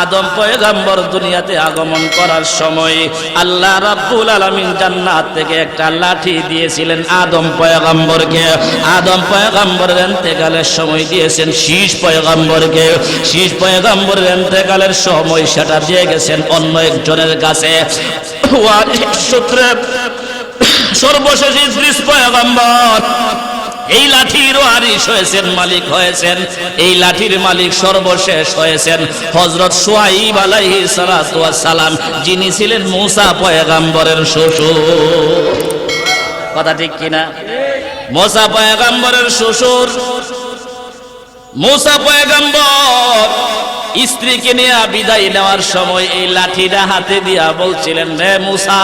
আদম পয়গম্বর দুনিয়াতে আগমন করার সময় আল্লাহ রাব্বুল আলামিন জান্নাত থেকে একটা লাঠি দিয়েছিলেন আদম পয়গম্বরকে। আদম পয়গম্বরের ইন্তেকালের সময় দিয়েছেন শীষ পয়গম্বরকে। শীষ পয়গম্বরের ইন্তেকালের সময় সেটা দিয়ে গেছেন অন্য একজনের কাছে। সূত্রে সর্বশেষ ইদ্রিস পয়গম্বর এই লাঠির ওয়ারিস হয়েছেন, মালিক হয়েছেন। এই লাঠির মালিক সর্বশেষ হয়েছেন হযরত শুআয়ব আলাইহিস সালাতু ওয়াস সালাম, যিনি ছিলেন মূসা পয়গম্বরের শ্বশুর। কথা ঠিক কিনা? মূসা পয়গম্বরের শ্বশুর। মূসা পয়গম্বর স্ত্রীকে নিয়ে বিদায় নেওয়ার সময় এই লাঠিটা হাতে দিয়া বলছিলেন, রে মূসা,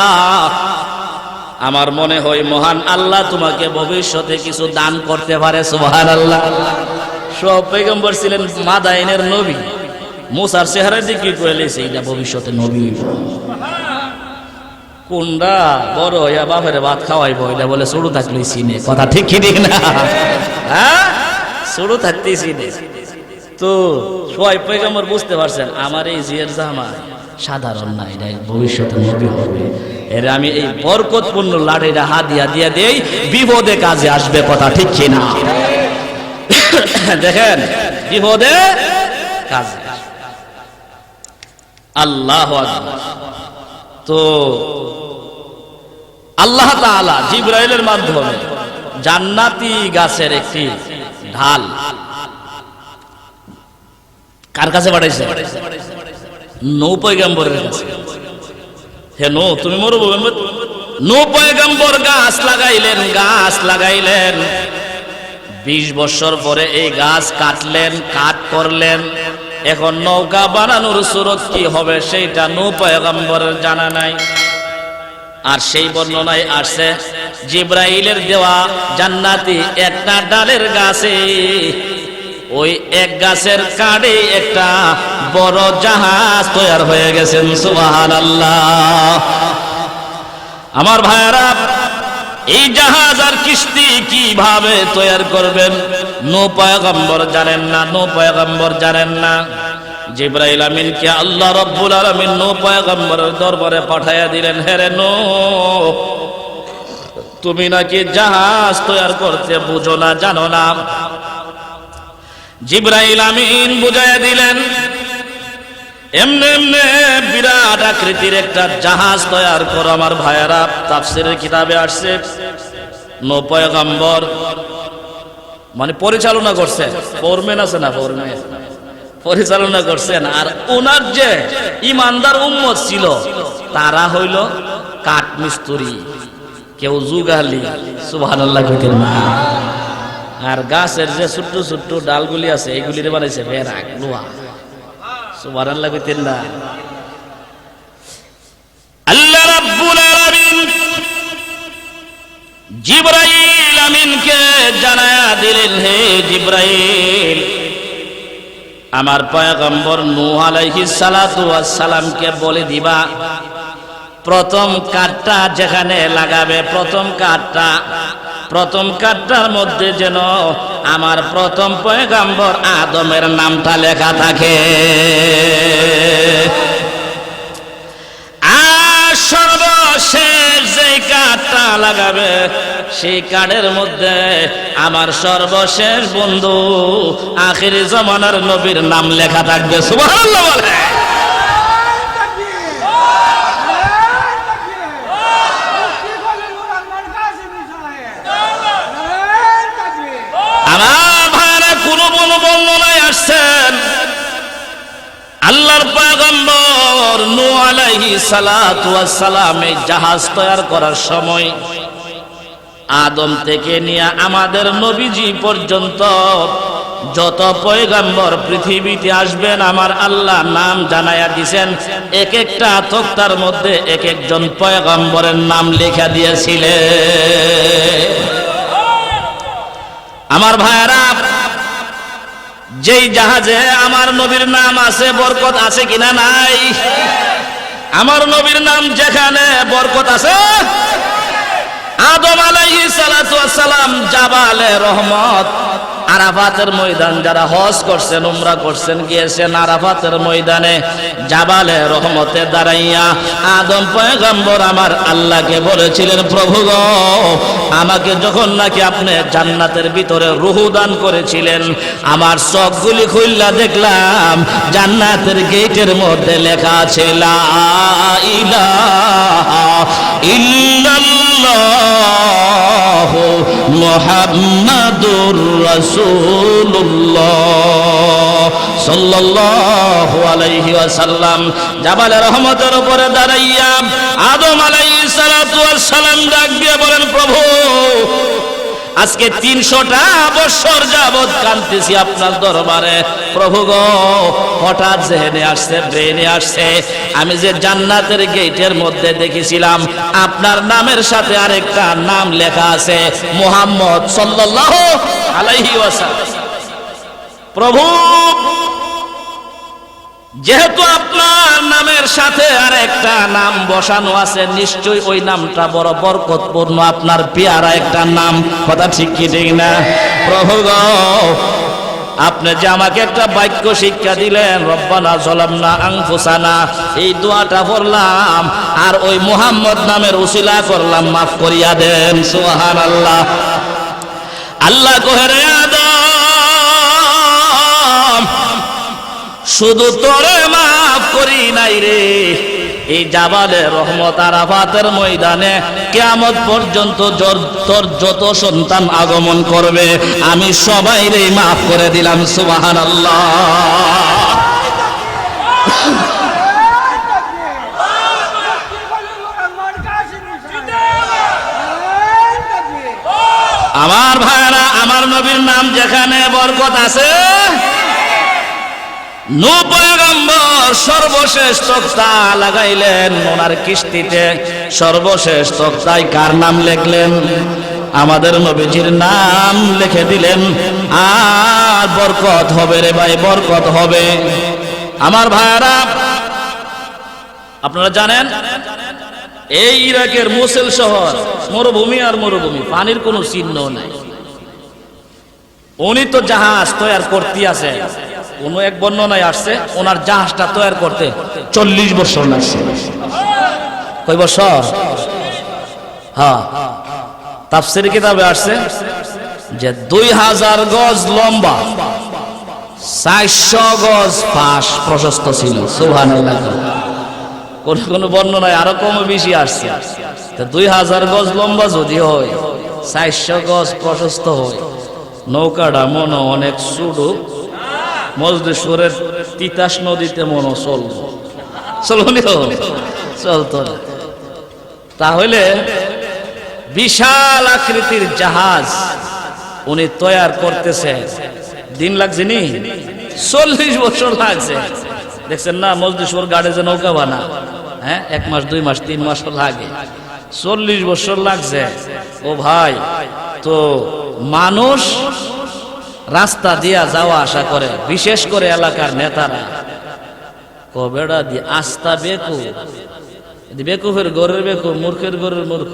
আমার মনে হয় মহান আল্লাহ তোমাকে ভবিষ্যতে কিছু দান করতে পারে। সুবহানাল্লাহ। সব পয়গম্বর ছিলেন মাদাইনের নবী। মুসার চেহারা দিকে কইলেছে এটা ভবিষ্যতে নবী হইব। কোনটা বড় হইয়া বাপের ভাত খাওয়াইবো এটা বলে ছোট থাকলেই চিনে। কথা ঠিক কি ঠিক না? হ্যাঁ, ছোট থাকতেই চিনে। তো সবাই পয়গম্বর বুঝতে পারছেন আমার এই জিয়ের জামাই সাধারণ না, এটা ভবিষ্যতে নবী হবে। এর আমি এই বরকতপূর্ণ লাড়িটা হাদিয়া দিয়ে দেই, বিপদে কাজে আসবে। কথা ঠিক কি না? দেখেন বিপদে কাজে। আল্লাহু আকবার। তো আল্লাহ তাআলা জিবরাইলের মাধ্যমে জান্নাতি গাছের একটি ঢাল কার কাছে পাঠাইছে? নূহ পয়গম্বরের কাছে। হে নূহ, তুমি মরুভূমি। নূহ পয়গম্বর গাছ লাগাইলেন। 20 বছর পরে এই গাছ কাটলেন, কাট করলেন। এখন নৌকা বানানোর সুরত কি হবে সেইটা নূহ পয়গম্বরের জানা নাই। আর সেই বর্ণনায় আসছে জিবরাইলের দেওয়া জান্নাতি একটা ডালের গাছে, ওই এক গাছের কাঁড়ে একটা বড় জাহাজ তৈরি হয়ে গেছেন। সুবহানাল্লাহ। আমার ভাইরা, এই জাহাজ আর কিস্তি কিভাবে তৈরি করবেন নূহ পয়গম্বর জানেন না। জিবরাইল আমিনকে আল্লাহ রাব্বুল আলামিন নূহ পয়গম্বরের দরবারে পাঠাইয়া দিলেন। হে রে নূহ, তুমি নাকি জাহাজ তৈরি করতে বুঝো না, জানো না। জিবরাইল আমিন বুঝাইয়া দিলেন, এমনে বিরাট আকৃতির একটা জাহাজ তৈরি করো। আমার ভাইয়েরা, তাফসীরের কিতাবে আসছে নূহ পয়গম্বর মানে পরিচালনা করছেন, ফোরম্যান আছে না, ফোরম্যান পরিচালনা করছেন। আর ওনার যে ইমানদার উম্মত ছিল তারা হইল কাঠ মিস্ত্রি, কেউ যুগালি। সুবহানাল্লাহ কইতেন না? আর গাছের যে ছোট্ট ছোট্ট ডালগুলি আছে এগুলির বানাইছে বেরাক, লোহা। সুবহানাল্লাহ কইতেন না? আল্লাহ রাব্বুল আলামিন জিবরাইল আমিনকে জানায়া দিলেন, হে জিবরাইল, আমার পয়গম্বর নূহ আলাইহিস সালাতু ওয়াস সালামকে বলে দিবা প্রথম কাঠটা যেখানে লাগাবে, প্রথম কাঠটার মধ্যে যেন আমার প্রথম পয়গম্বর আদমের নামটা লেখা থাকে। আর সর্বশেষ যে কাঠটা লাগাবে সেই কাঠের মধ্যে আমার সর্বশেষ বন্ধু আখিরি জামানার নবীর নাম লেখা থাকবে। সুবহানাল্লাহ বলে। আমার ভাইরা, কোন বর্ণনায় আসছেন আল্লাহর পয়গম্বর নূহ আলাইহিস সালাতু ওয়াস সালাম এই জাহাজ তৈরি করার সময় আদম থেকে নিয়ে আমাদের নবীজি পর্যন্ত যত পয়গম্বর পৃথিবীতে আসবেন আমার আল্লাহ নাম জানায়া দিয়েছেন। এক একটা তক্তার মধ্যে এক একজন পয়গম্বরের নাম লেখা দিয়েছিলেন। আমার ভাইরা, যেই জাহাজে আমার নবীর নাম আছে, বরকত আছে কিনা নাই? আমার নবীর নাম যেখানে বরকত আছে। আদম আলাইহিস সালাতু ওয়াস সালাম জাবালে রহমত, আরাফাতের ময়দান, যারা হজ করছেন উমরা করছেন গিয়েছেন আরাফাতের ময়দানে জাবালে রহমতে দাঁড়াইয়া আদম পয়গম্বর আমার আল্লাহকে বলেছিলেন, প্রভু গো, আমাকে যখন নাকি আপনি জান্নাতের ভিতরে রূহ দান করেছিলেন আমার চোখগুলি খুললা দেখলাম জান্নাতের গেটের মধ্যে লেখা আছে লা ইলাহা ইল্লাল্লাহ মুহাম্মাদুর রাসূলুল্লাহ সাল্লাল্লাহু আলাইহি ওয়াসাল্লাম জাবালে রহমতের উপরে দাঁড়াইয়া আদম আলাইহিস সালাতু ওয়াস সালাম ডাক দিয়ে বলেন, প্রভু আজকে 300টা বছর যাবত কাঁদতেছি আপনার দরবারে প্রভু গো। হঠাৎ জেহেনে আসছে, ব্রেনে আসছে, আমি যে জান্নাতের গেটের মধ্যে দেখেছিলাম আপনার নামের সাথে আরেকটা নাম লেখা আছে, মুহাম্মদ সাল্লাল্লাহু আলাইহি ওয়াসাল্লাম। প্রভু যেহেতু আপনার নামের সাথে আর একটা নাম বসানো আছে, নিশ্চয়ই ওই নামটা বড় বরকতপূর্ণ, আপনার পেয়ারা একটা নাম। কথা ঠিক কি ঠিক না? প্রভু গো, আপনি যে আমাকে একটা বাক্য শিক্ষা দিলেন, রব্বানা যালামনা আনফুসানা, এই দোয়াটা পড়লাম আর ওই মুহাম্মদ নামের উসিলা করলাম, মাফ করিয়া দেন। সুবহানাল্লাহ। আল্লাহ কহে আদম, শুধু তোরে মাফ করি নাই রে, এই জাবালে রহমত আরাফাতের ময়দানে কিয়ামত পর্যন্ত তোর যত সন্তান আগমন করবে আমি সবাইরে মাফ করে দিলাম। সুবহানাল্লাহ। আমার ভাইরা, আমার নবীর নাম যেখানে বরকত আছে, নূহ পয়গম্বর সর্বশেষ তক্তা লাগাইলেন ওনার কিস্তিতে, সর্বশেষ তক্তায় কার নাম লিখলেন? আমাদের নবীজির নাম লিখে দিলেন। আর বরকত হবে রে ভাই, বরকত হবে। আমার ভাইরা, আপনারা জানেন এই ইরাকের মোসেল শহর মরুভূমি আর মরুভূমি, পানির কোনো চিহ্ন নাই। উনি তো জাহাজ তৈরি করতে আছে, কোন এক বর্ণনায় আসছে ওনার জাহাজটা তৈরি করতে 40 বছর লাগছে। কয় বছর? হ্যাঁ, তাফসীর কিতাবে আসছে যে 2000 গজ লম্বা, 400 গজ পাশ প্রশস্ত ছিল। সুবহানাল্লাহ। কোন কোন বর্ণনায় আরো কম বেশি আসছে। 2000 গজ লম্বা যদি হয়, 400 গজ প্রশস্ত হয়, নৌকাটা মনে অনেক ছোট, মজলিসুরের তিতাস নদীতে মনে চলতো না। তাহলে বিশাল আকৃতির জাহাজ উনি তৈরি করতেছে, দিন লাগছে নি? 40 বছর লাগছে। দেখছেন না মজলিসুর গাড়ি যে নৌকা বানা, হ্যাঁ, 1 মাস 2 মাস 3 মাস লাগে, 40 বছর লাগছে। ও ভাই, তো মানুষ রাস্তা দিয়া যাওয়া আসা করে, বিশেষ করে এলাকার নেতারা কবেড়া দিয়ে আস্তা বেকু, বেকুফের গরের বেকু, মূর্খের গরের মূর্খ,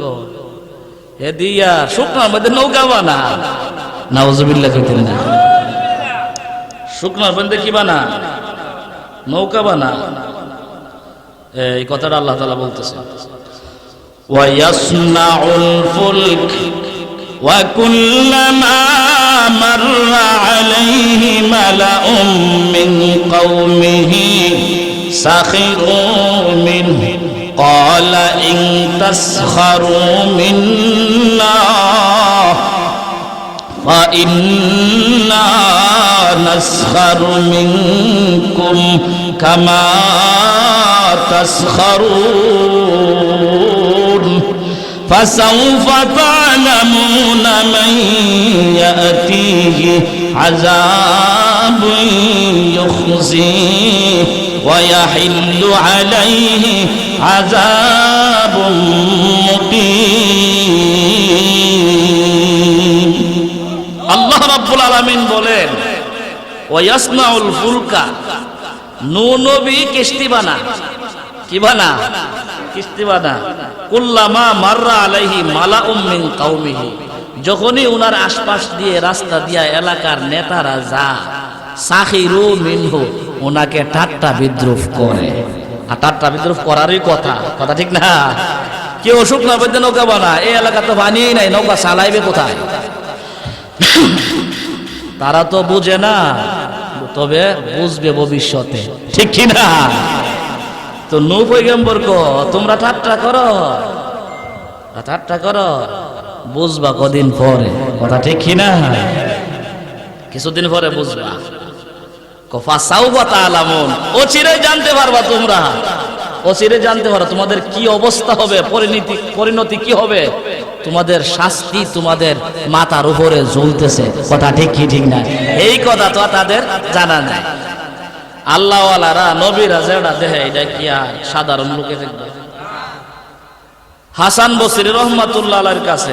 এ দিয়া শুকনার মধ্যে নৌকা বানা। নাউজুবিল্লাহ কইতেন না, শুকনার মধ্যে কি বানা? নৌকা বানা। এই কথাটা আল্লাহ তাআলা বলতেছে, ওয়া ইয়াসনাউল ফুলক ওয়া কুল্লামা মাররা আলাইহি মালাউম মিন কওমিহি সাখিরু মিনহু ক্বালা ইন তাসখারু মিন্না ফা ইন্না নাসখারু মিনকুম কামা তাসখারুন فسوف تعلمون من يأتيه عذاب يخزيه ويحل عليه عذاب مقيم. আল্লাহ রাব্বুল আলামিন বলেন, ওয়াসনাউল ফুলকা, নূহ নবী কিস্তি বানা। কি বানা? কিস্তি বানা। কুল্লামা মাররা আলাইহি মালাউম মিন কওমিহি, যখনই উনার আশপাশ দিয়ে রাস্তা দিয়া এলাকার নেতারা যা, সাখিরু মিনহু, উনাকে ঠাট্টা বিদ্রুপ করে। আর ঠাট্টা বিদ্রুপ করারই কথা, কথা ঠিক না? কেউ অসুখ না বলতে নৌকা বানা, এই এলাকা তো বানিয়েই নাই, নৌকা চালাইবে কোথায়? তারা তো বুঝে না, তবে বুঝবে ভবিষ্যতে, ঠিক কি না? তো নূহ পয়গম্বর কো তোমরা ঠাট্টা করো, ঠাট্টা করো, বুঝবা কদিন পরে, কথা ঠিক কি না? কিছুদিন পরে বুঝবা। ফাসাউফা তাআলামুন, অচিরে জানতে পারবা তোমরা, অচিরে জানতে পারো তোমাদের কি অবস্থা হবে, পরিণতি কি হবে। তোমাদের শাস্তি তোমাদের মাথার উপরে ঝুলতেছে। কথা ঠিক কি ঠিক না? এই কথা তো তাদের জানা নাই। আল্লাহওয়ালারা নবীরা যেটা দেখে এটা কি আর সাধারণ লোকে দেখবে? হাসান বসরি রহমাতুল্লাহ আলাইহির কাছে,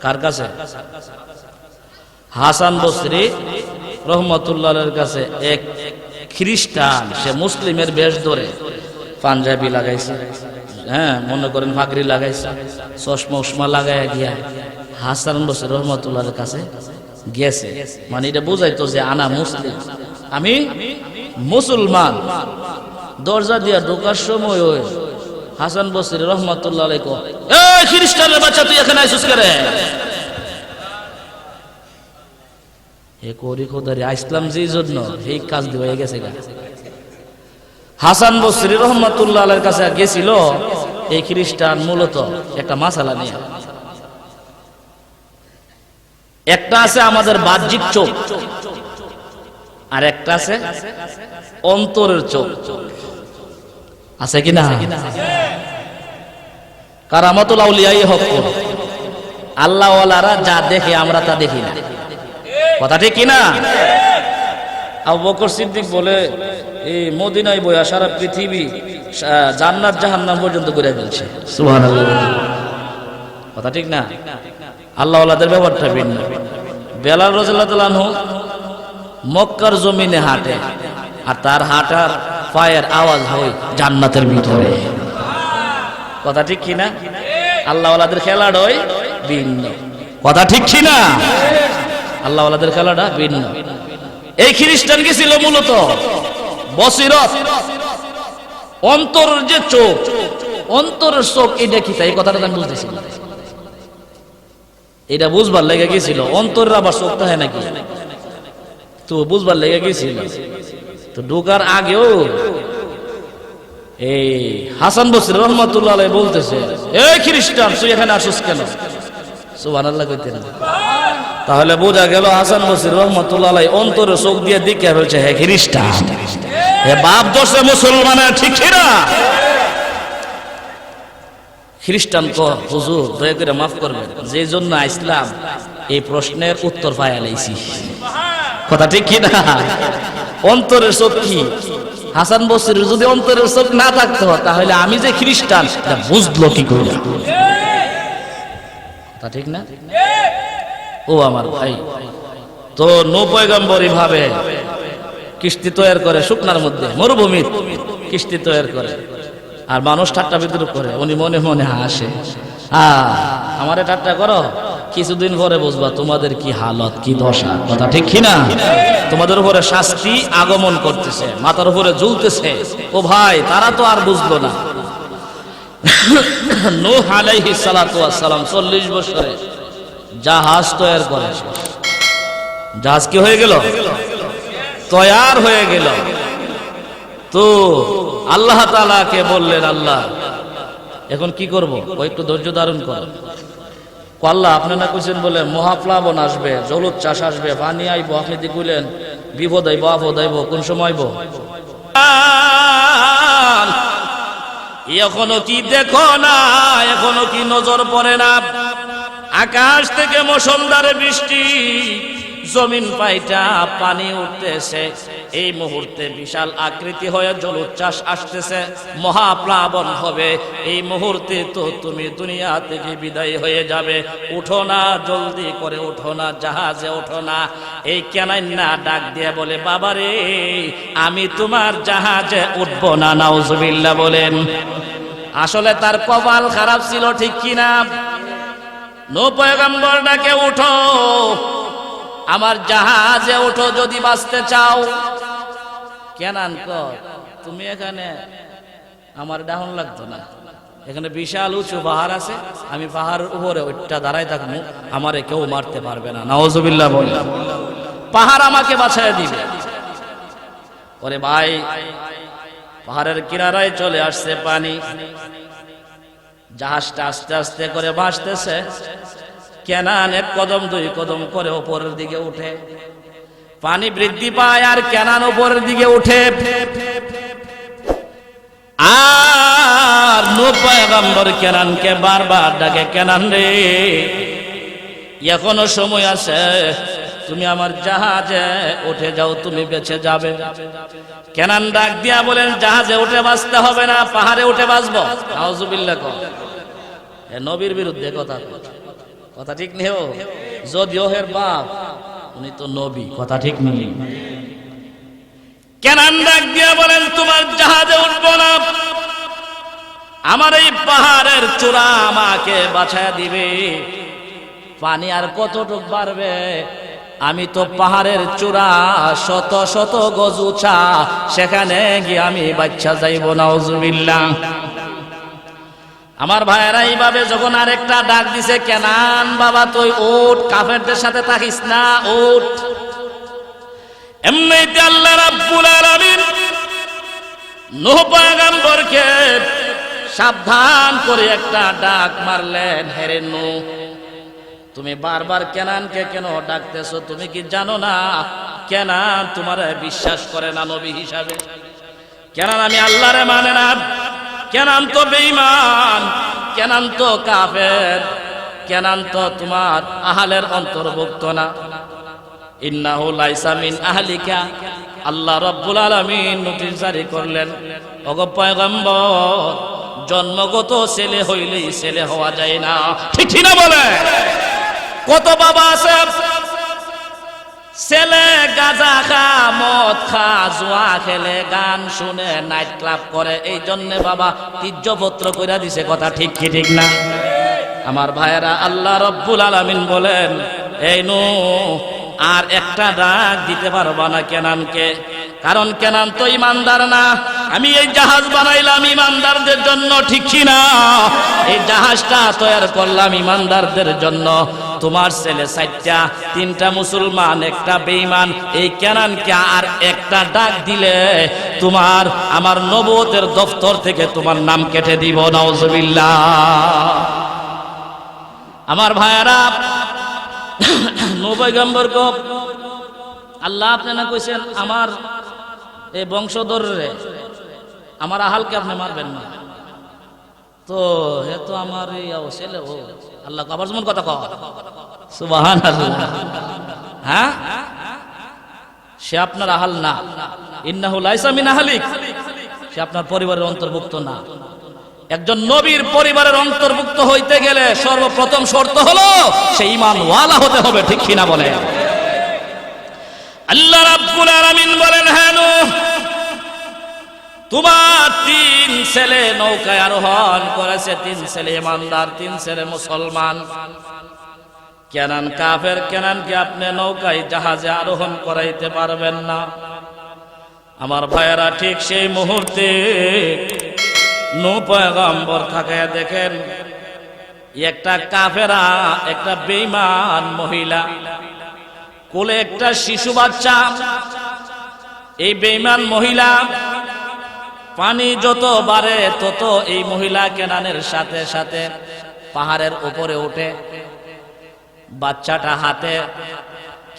কার কাছে? হাসান বসরি রহমাতুল্লাহ আলাইহির কাছে এক খ্রিস্টান, সে মুসলিমের বেশ ধরে পাঞ্জাবি লাগাইছে, হ্যাঁ মনে করেন পাগড়ি লাগাইছে, চশমা উসমা লাগাইয়া গিয়া হাসান বসরি রহমাতুল্লাহর কাছে গেছে। মানে এটা বুঝাইতো যে আনা মুসলিম, আমি মুসলমান। দরজা দিয়া ঢোকার সময় ওই হাসান বসরি রহমাতুল্লাহ আলাইহি কয়, এই খ্রিস্টানের বাচ্চা তুই এখানে আইছিস কেরে? এ করি খোদারি ইসলাম যেই জন্য এই কাজ দিয়ে হয়ে গেছে গা। হাসান বসরি রহমাতুল্লাহ আলাইহির কাছে গেছিল এই খ্রিস্টান মূলত একটা মাসালা নিয়ে। একটা আছে আমাদের বাহ্যিক চোখ, আর একটা আছে অন্তরের চোখ, আছে কি না? কারামাতুল আউলিয়াই হক, আল্লাহ ওয়ালারা যা দেখে আমরা তা দেখি না। কথা ঠিক কি না? আবু বকর সিদ্দিক বলে এই মদিনায় বইয়া সারা পৃথিবী জান্নাত জাহান্নাম পর্যন্ত ঘুরে ফেলছে। সুবহানাল্লাহ। কথা ঠিক না? আল্লাহ ওয়ালাদের ব্যাপারটা ভিন্ন। বেলাল রাদিয়াল্লাহু তাআলা আনহু মক্কার জমিনে হাঁটে, আর তার হাঁটার পায়ের আওয়াজ হয় জান্নাতের ভিতরে। কথা ঠিক কি না? আল্লাহ ওয়ালাদের খেলাটা হয় ভিন্ন। কথা ঠিক কি না? আল্লাহ ওয়ালাদের খেলাটা ভিন্ন। এই খ্রিস্টান কি ছিল মূলত বসিরত, অন্তরের যে চোখ, অন্তরের চোখ, এটা কি তাই? কথাটা আমি বুঝতেছি, এটা বুঝবার লেগে গেছিল। অন্তরের আবার চোখ তো হয় নাকি? তো বুঝবার লেগে গেছিল। তো ঢোকার আগেও এই হাসান বসরি রহমাতুল্লাহ আলাইহি বলতেছে, এই খ্রিস্টান তুই এখানে আসিস কেন? সুবহানাল্লাহ কইতেন। তাহলে বোঝা গেল হাসান বসরি রহমাতুল্লাহ আলাইহি অন্তরে চোখ দিয়ে দেখে বলছে, হে খ্রিস্টান, হে বাপ দোষে মুসলমানের, ঠিক না? খ্রিস্টান তো হুজুর দয়া করে মাফ করবেন, যে জন্য ইসলাম এই প্রশ্নের উত্তর পাইয়া লাইছি। কথা ঠিক কি না? অন্তরের চোখ কি? হাসান বসরির যদি অন্তরের চোখ না থাকতো তাহলে আমি যে খ্রিস্টান এটা বুঝলো কি করে? কথা ঠিক না? ও আমার ভাই, তো নূহ পয়গম্বর ভাবে কিস্তি তৈরি করে, শুকনার মধ্যে মরুভূমির কিস্তি তৈরি করে, আর মানুষ ঠাট্টা বিদ্রুপ করে, উনি মনে মনে হাসে, আমারে ঠাট্টা করো, কিছুদিন পরে বুঝবা তোমাদের কি হালত, কি দশা। কথা ঠিক কি না? তোমাদের উপরে শাস্তি আগমন করতেছে, মাথার উপরে ঝুলতেছে। ও ভাই, তারা তো আর বুঝলো না। নূহ আলাইহিস সালাতু ওয়াস সালাম 40 বছরে জাহাজ তৈরি করেছে। জাহাজ কি হয়ে গেল? তৈয়ার হয়ে গেল। তো আল্লাহ তাআলাকে বললেন, আল্লাহ এখন কি করব? ও একটু ধৈর্য ধারণ কর। আল্লাহ আপনি না কইছেন বলে মহাপ্লাবন আসবে, জলোচ্ছ্বাস আসবে, পানি আইব, আপনি দি কইলেন বিপদ আইব, আপদ আইব, কোন সময় আইব? এখনো কি দেখো না? এখনো কি নজর পড়ে না? আকাশ থেকে মুষলধারে বৃষ্টি, জমিন পাইটা পানি উঠতেছে। এই মুহূর্তে বিশাল আকৃতি হয়ে জলোচ্ছ্বাস আসতেছে, মহাপ্লাবন হবে। এই মুহূর্তে তো তুমি দুনিয়া থেকে বিদায় হয়ে যাবে। উঠো না, জলদি করে উঠো না, জাহাজে উঠো না। এই কেনাইন্না ডাক দিয়ে বলে, বাবারে আমি তোমার জাহাজে উঠবো না। নাউজুবিল্লাহ বলেন। আসলে তার কপাল খারাপ ছিল, ঠিক কিনা? নূহ পয়গম্বর ডাকে, উঠো, আমার জাহাজে উঠো যদি বাঁচতে চাও। কেনান কর, তুমি এখানে আমার ডাহন লাগতো না, এখানে বিশাল উঁচু পাহাড় আছে, আমি পাহাড়ের উপরে ওইটা দাঁড়ায় থাকবো, আমারে কেউ মারতে পারবে না। নাউজুবিল্লাহ বলে, পাহাড় আমাকে বাঁচায় দিবে। ওরে ভাই, পাহাড়ের কিনারায় চলে আসছে পানি, জাহাজটা আস্তে আস্তে করে ভাসতেছে। কেনান এক কদম দুই কদম করে উপরের দিকে উঠে, পানি বৃদ্ধি পায় আর কেনান উপরের দিকে উঠে। আর নূহ পয়গম্বর কেনানকে বারবার ডাকে, কেনান রে এখনো সময় আছে, তুমি আমার জাহাজে উঠে যাও, তুমি বেঁচে যাবে। কেনান ডাক দিয়া বলেন, জাহাজে উঠে বাঁচতে হবে না, পাহাড়ে উঠে বাঁচবো। নাউজুবিল্লাহ। নবীর বিরুদ্ধে কথা, কথা ঠিক নেই। যদিও হের বাপ, উনি তো নবী, কথা ঠিক নেই। কেনান ডাক দিয়া বলেন, তোমার জাহাজে উঠবো না, আমার এই পাহাড়ের চূড়া আমাকে বাঁচায় দিবে। পানি আর কতটুক বাড়বে, আমি তো পাহাড়ের চূড়া শত শত গজ উঁচা, সেখানে গিয়ে আমি বাচ্চা যাইব। নাউজুবিল্লাহ। আমার ভাইয়েরা এইভাবে যখন আরেকটা ডাক দিছে, কেনান বাবা তুই উঠ, কাফেরদের সাথে থাকিস না, উঠ। এমনিতে আল্লাহ রাব্বুল আলামিন নূহ পয়গম্বরকে সাবধান করে একটা ডাক মারলেন, হেরে নূহ তুমি বারবার কেনানকে কেন ডাকতেছো? তুমি কি জানো না কেনান তোমার বিশ্বাস করে না নবী হিসাবে? কেনান আমি আল্লাহরে মানে না, কেনান তো বেঈমান, কেনান তো কাফের, কেনান তো তোমার আহলের অন্তর্ভুক্ত না। ইন্নাহু লাইসা মিন আহলিকা, আল্লাহ রাব্বুল আলামিন নোটিশ জারি করলেন, ওগো পয়গম্বর জন্মগত ছেলে হইলেই ছেলে হওয়া যায় না। ঠিক না বলে? কত বাবা আছে ছেলে গাঁজা খা, মদ খা, জুয়া খেলে, গান শুনে, নাইট ক্লাব করে, এই জন্য বাবা তির্যপত্র কইরা দিছে। কথা ঠিক কি ঠিক না? আমার ভাইয়েরা, আল্লাহ রাব্বুল আলামিন বলেন, এই নূহ আর একটা ডাক দিতে পারবা না কেনানকে, কারণ কেনান তো ইমানদার না। আমি এই জাহাজ বানাইলাম ইমানদারদের জন্য, ঠিক কি না? এই জাহাজটা তৈরি করলাম ইমানদারদের জন্য। তোমার ছেলে 4টা, 3টা মুসলমান, একটা বেঈমান, এই কেনানকে আর একটা ডাক দিলে তোমার আমার নবুয়তের দফতর থেকে তোমার নাম কেটে দিব। নাউজুবিল্লাহ। আমার ভাইয়েরা, নূহ পয়গম্বরকে আল্লাহ আপনি না কইছেন, আমার এই বংশধররে, আমার আহালকে আপনি মারবেন না, তো হে তো আমার এই ছেলে। ও আল্লাহ আবার যেমন কথা কও, সুবহানাল্লাহ। হ্যাঁ, সে আপনার আহাল না। ইন্নাহু লাইসা মিন আহলিক, সে আপনার পরিবারের অন্তর্ভুক্ত না। একজন নবীর পরিবারের অন্তর্ভুক্ত হইতে গেলে সর্বপ্রথম শর্ত হলো সে ঈমানওয়ালা হতে হবে। ঠিক কিনা বলে? আল্লাহ রাব্বুল আলামিন বলেন, হ্যাঁ নূহ তোমার 3 ছেলে নৌকায় আরোহণ করেছে, 3 ছেলে ইমানদার, 3 ছেলে মুসলমান। কেনান কাফের, কেনানকে আপনি নৌকায় জাহাজে আরোহণ করাইতে পারবেন না। আমার ভাইয়েরা, ঠিক সেই মুহূর্তে নূহ পয়গম্বর তাকায়া দেখেন, একটা কাফেরা, একটা বেঈমান মহিলা, কোলে একটা শিশু বাচ্চা। এই বেঈমান মহিলা পানি যত বাড়ে তত এই মহিলা কেনানের সাথে সাথে পাহাড়ের উপরে ওঠে, বাচ্চাটা হাতে,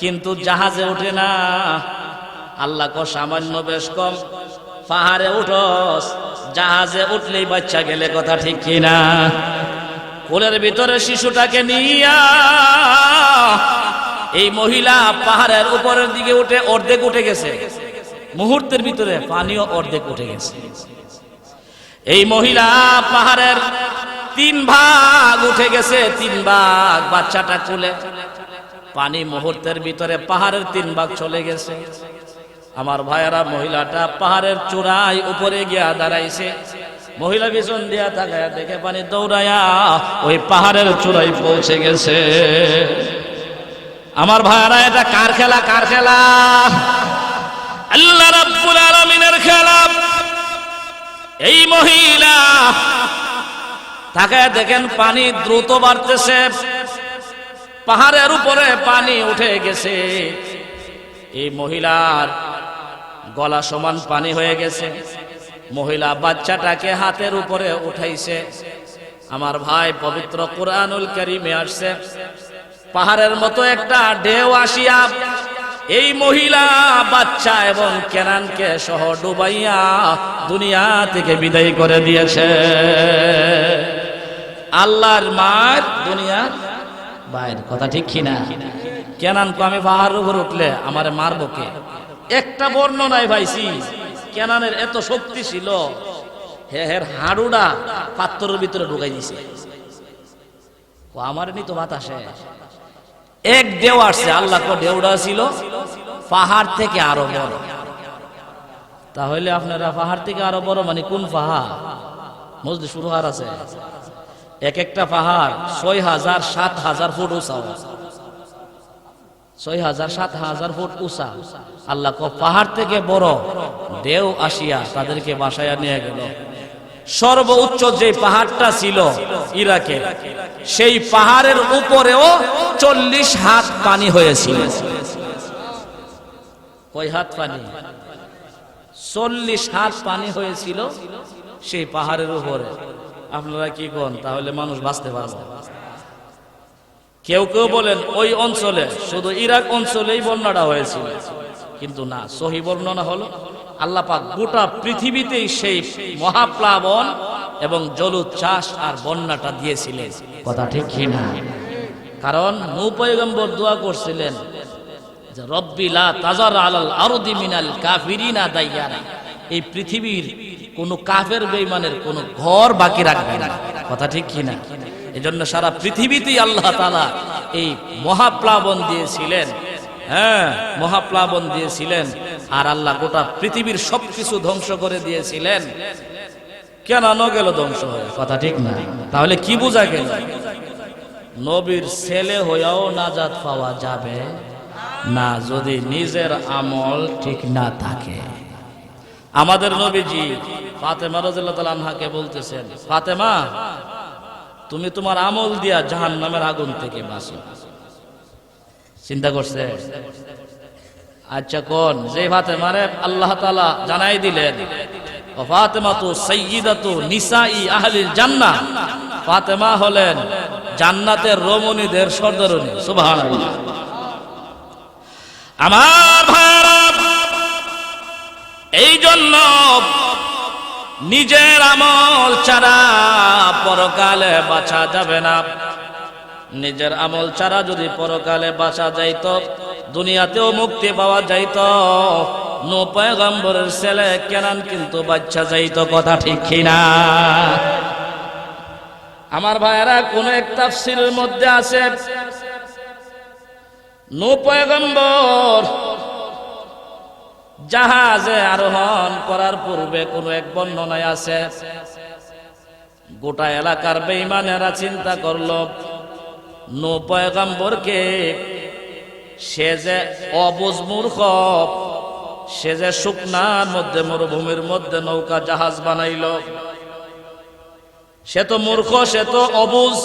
কিন্তু জাহাজে ওঠে না। আল্লাহ কো সামান্য বেশ কম, পাহাড়ে উঠোস, জাহাজে উঠলেই বাচ্চা গেলে। কথা ঠিক কিনা? কোলের ভিতরে শিশুটাকে নিয়া এই মহিলা পাহাড়ের উপরের দিকে উঠে, অর্ধেক উঠে গেছে, মুহূর্তের ভিতরে পানিও অর্ধেক উঠে গেছে। এই মহিলা পাহাড়ের 3 ভাগ উঠে গেছে, 3 ভাগ বাচ্চাটা কোলে, পানি মুহূর্তের ভিতরে পাহাড়ের 3 ভাগ চলে গেছে। আমার ভাইয়েরা, মহিলাটা পাহাড়ের চূড়ায় উপরে গিয়া দাঁড়াইছে। মহিলা পিছন দিয়া তাকায়া দেখে পানি দৌড়ায়া ওই পাহাড়ের চূড়ায় পৌঁছে গেছে। আমার ভাইয়েরা, এটা কার খেলা? কার খেলা? আল্লাহ রাব্বুল আলামিনের খেলা। এই মহিলা তাকায়া দেখেন পানি দ্রুত বাড়তেছে, পাহাড়ের উপরে পানি উঠে গেছে। এই মহিলার গলা সমান পানি হয়ে গেছে। মহিলা বাচ্চাটাকে হাতের উপরে উঠাইছে। আমার ভাই, পবিত্র কুরআনুল কারীমে আসছে, পাহাড়ের মতো একটা ঢেউ আসিয়া এই মহিলা বাচ্চা এবং কেনানকে সহ ডুবাইয়া দুনিয়া থেকে বিদায় করে দিয়েছে। আল্লাহর মার দুনিয়ার বাইরে, কথা ঠিক কিনা? কেনানকে আমি পাহাড়ের উপর উঠলে আমারে মারবো কে? একটা বর্ণনায় পাইছি কেনানের এত শক্তি ছিল, হের হাড়ুডা পাত্রের ভিতরে ঢুকাই দিছে। আমার নি তো বাতাসে এক ঢেউ আসছে, আল্লাহ কো ঢেউটা ছিল পাহাড় থেকে আরো বড়। তাহলে আপনারা পাহাড় থেকে আরো বড় মানে কোন পাহাড়? মসজিদ শুরু হার আছে, এক একটা পাহাড় ৬,০০০ ৭,০০০ ফুট উঁচা, ৬,০০০ ৭,০০০ ফুট উঁচা। আল্লাহ কো পাহাড় থেকে বড় ঢেউ আসিয়া তাদেরকে বাসায় নিয়ে গেল। সর্বোচ্চ যে পাহাড়টা ছিল ইরাকে, সেই পাহাড়ের উপরেও ৪০ হাত পানি হয়েছিল। কয় হাত পানি? ৪০ হাত পানি হয়েছিল সেই পাহাড়ের উপরে। আপনারা কি কোন? তাহলে মানুষ বাঁচতে পারবে? কেউ কেউ বলেন ওই অঞ্চলে, শুধু ইরাক অঞ্চলেই বন্যাটা হয়েছিল, কিন্তু না, সহি বর্ণনা হলো আল্লাহ পাক গোটা পৃথিবীতেই সেই মহাপ্লাবন এবং জলোচ্ছ্বাস আর বন্যাটা দিয়েছিলেন। কথা ঠিক কিনা? কারণ নূহ পয়গম্বর দোয়া করছিলেন যে রব্বি লা তাজার আলাল আরদি মিনাল কাফিরিনা দাইয়ারা, এই পৃথিবীর কোন কাফের বেঈমানের কোন ঘর বাকি রাখবে না। কথা ঠিক কিনা? এজন্য সারা পৃথিবীতেই আল্লাহ তাআলা এই মহাপ্লাবন দিয়েছিলেন। হ্যাঁ, মহাপ্লাবন দিয়েছিলেন। আর আল্লাহ গোটা পৃথিবীর সবকিছু ধ্বংস করে দিয়েছিলেন। কেন গেল ধ্বংস হয়ে? কথা ঠিক না? তাহলে কি বোঝা গেল? নবীর ছেলে হয়েও নাজাত পাওয়া যাবে না যদি নিজের আমল ঠিক না থাকে। আমাদের নবীজি ফাতেমা রাদিয়াল্লাহু তাআলা আনহাকে বলতেছেন, ফাতেমা তুমি তোমার আমল দিয়া জাহান্নামের আগুন থেকে বাঁচো। চিন্তা করছে? আচ্ছা কোন? যে ফাতেমারে আল্লাহ তাআলা জানাই দিলেন ফাতেমাতু সাইয়্যিদাতু নিসাই আহলিল জান্নাহ, ফাতেমা হলেন জান্নাতের রমণীদের সর্দারনী। সুবহানাল্লাহ। আমার ভাইরা, এই জন্য নিজের আমল ছাড়া পরকালে বাঁচা যাবে না। নিজের আমল ছাড়া যদি পরকালে বাঁচা যাইত, দুনিয়াতেও মুক্তি পাওয়া যাইত। নূহ পয়গম্বরের ছেলে কেনান কিন্তু বাচ্চা যাইত। কথা ঠিক কিনা? আমার ভাইয়েরা, কোন এক তাফসীরের মধ্যে আছে নূহ পয়গম্বর জাহাজে আরোহণ করার পূর্বে কোন এক বর্ণনায় আছে গোটা এলাকার বেঈমানেরা চিন্তা করলো নূহ পয়গম্বরকে, সে যে অবুঝ মূর্খ, সে যে শুকনার মধ্যে মরুভূমির মধ্যে নৌকা জাহাজ বানাইল, সে তো মূর্খ, সে তো অবুঝ।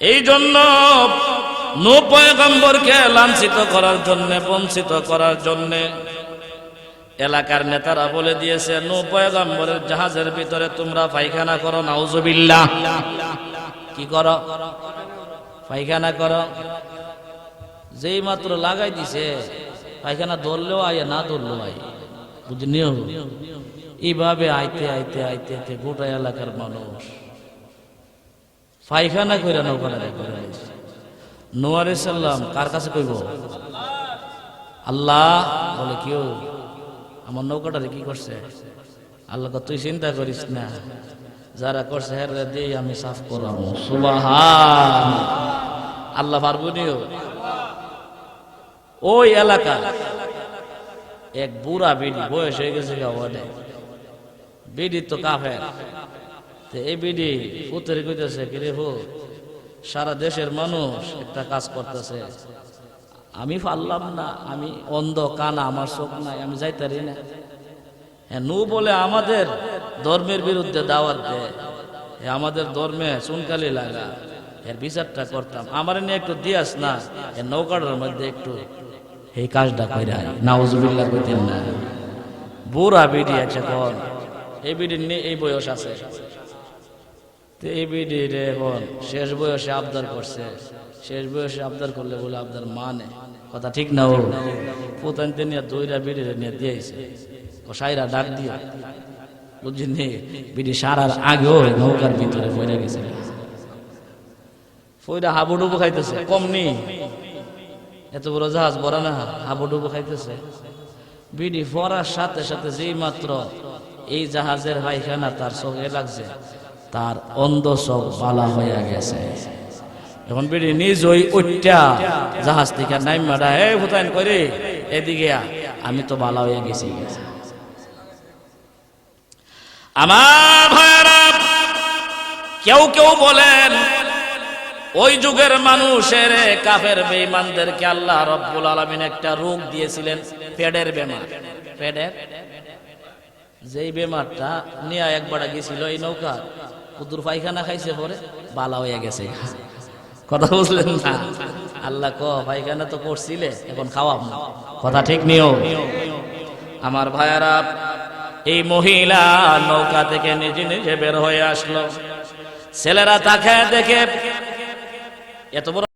এই জন্য নূহ পয়গম্বরকে লাঞ্ছিত করার জন্য, বঞ্চিত করার জন্য এলাকার নেতারা বলে দিয়েছে নূহ পয়গম্বরের জাহাজের ভিতরে তোমরা পায়খানা করো। নাউজুবিল্লাহ। কি করো? পায়খানা করো। যেই মাত্র লাগাই দিছে পায়খানা, ধরলেও আয় না ধরলেও আয়, বুঝলি? এইভাবে আইতে আইতে আইতে আইতে গোটা এলাকার মানুষ পায়খানা করে নৌকাটা করে আইছে। নূহ আলাইহিস সালাম কার কাছে কইব? আল্লাহ বলে, কেউ আমার নৌকাটারে কি করছে? আল্লাহ তুই চিন্তা করিস না, যারা করছে হের দিয়ে আমি সাফ করাবো। সুবহান আল্লাহ। পারবনিও ওই এলাকা এক বুড়া বিডি, বয়স হয়ে গেছে, বিডি তো কাফের। এই বিডি পুতের কইতেছে, কিরে হো, সারা দেশের মানুষ একটা কাজ করতেছে, আমি পারলাম না, আমি অন্ধ কানা, আমার চোখ নাই, আমি যাইতারি না। হ্যাঁ, নূহ বলে আমাদের ধর্মের বিরুদ্ধে দাওয়াত দেয়, আমাদের ধর্মে চুনকালি লাগা, এর বিচারটা করতাম, আমার নিয়ে একটু দিয়াস না, এর নৌকাটার মধ্যে একটু এই কাজটা কইরা। নাউজুবিল্লাহ কইতেন না। বুড়া বিডি আছে কোন? এই বিডির নিয়ে এই বয়স আছে, এই বিডি রে এখন শেষ বয়সে আবদার করছে। শেষ বয়সে আবদার করলে বলে আবদার মানে কথা ঠিক না? ও পোতানতে নিয়ে দইরা বিড়িরে নিয়ে দিয়েছে, কসাইরা ডাক দিয়ে বুঝলি বিড়ি সারার আগেও নৌকার ভিতরে পড়ে গেছে, ফইরা হাবুডুবু খাইতেছে। কম নেই, এত বড় জাহাজ বড় না, হাবুডুবু খাইতেছে। বিড়ি পড়ার সাথে সাথে যেই মাত্র এই জাহাজের পায়খানা তার চোখে লাগছে, তার অন্ধ চোখ বালা হয়ে গেছে। এখন বিড়ি নিজ ওই উঠটা জাহাজ থেকে নাইমাটা হে ভুতাইন করে এদিকে আমি তো বালা হয়ে গেছি। আমার ভাইরা, কেউ কেউ বলেন ওই যুগের মানুষের কাফের বেঈমানদেরকে আল্লাহ রব্বুল আলামিন একটা রোগ দিয়েছিলেন, পেটের বেমার। পেটের যেই বেমারটা নিয়ে একবার গেছিল এই নৌকা, কুদুর পায়খানা খাইছে, পরে বালা হয়ে গেছে। কথা বুঝলেন না? আল্লাহ ক পায়খানা তো করছিলে, এখন খাওয়াব না। কথা ঠিক নিও আমার ভাইয়ারা। এই মহিলা নৌকা থেকে নিজে নিজে বের হয়ে আসলো। ছেলেরা তাকে দেখে এত বড়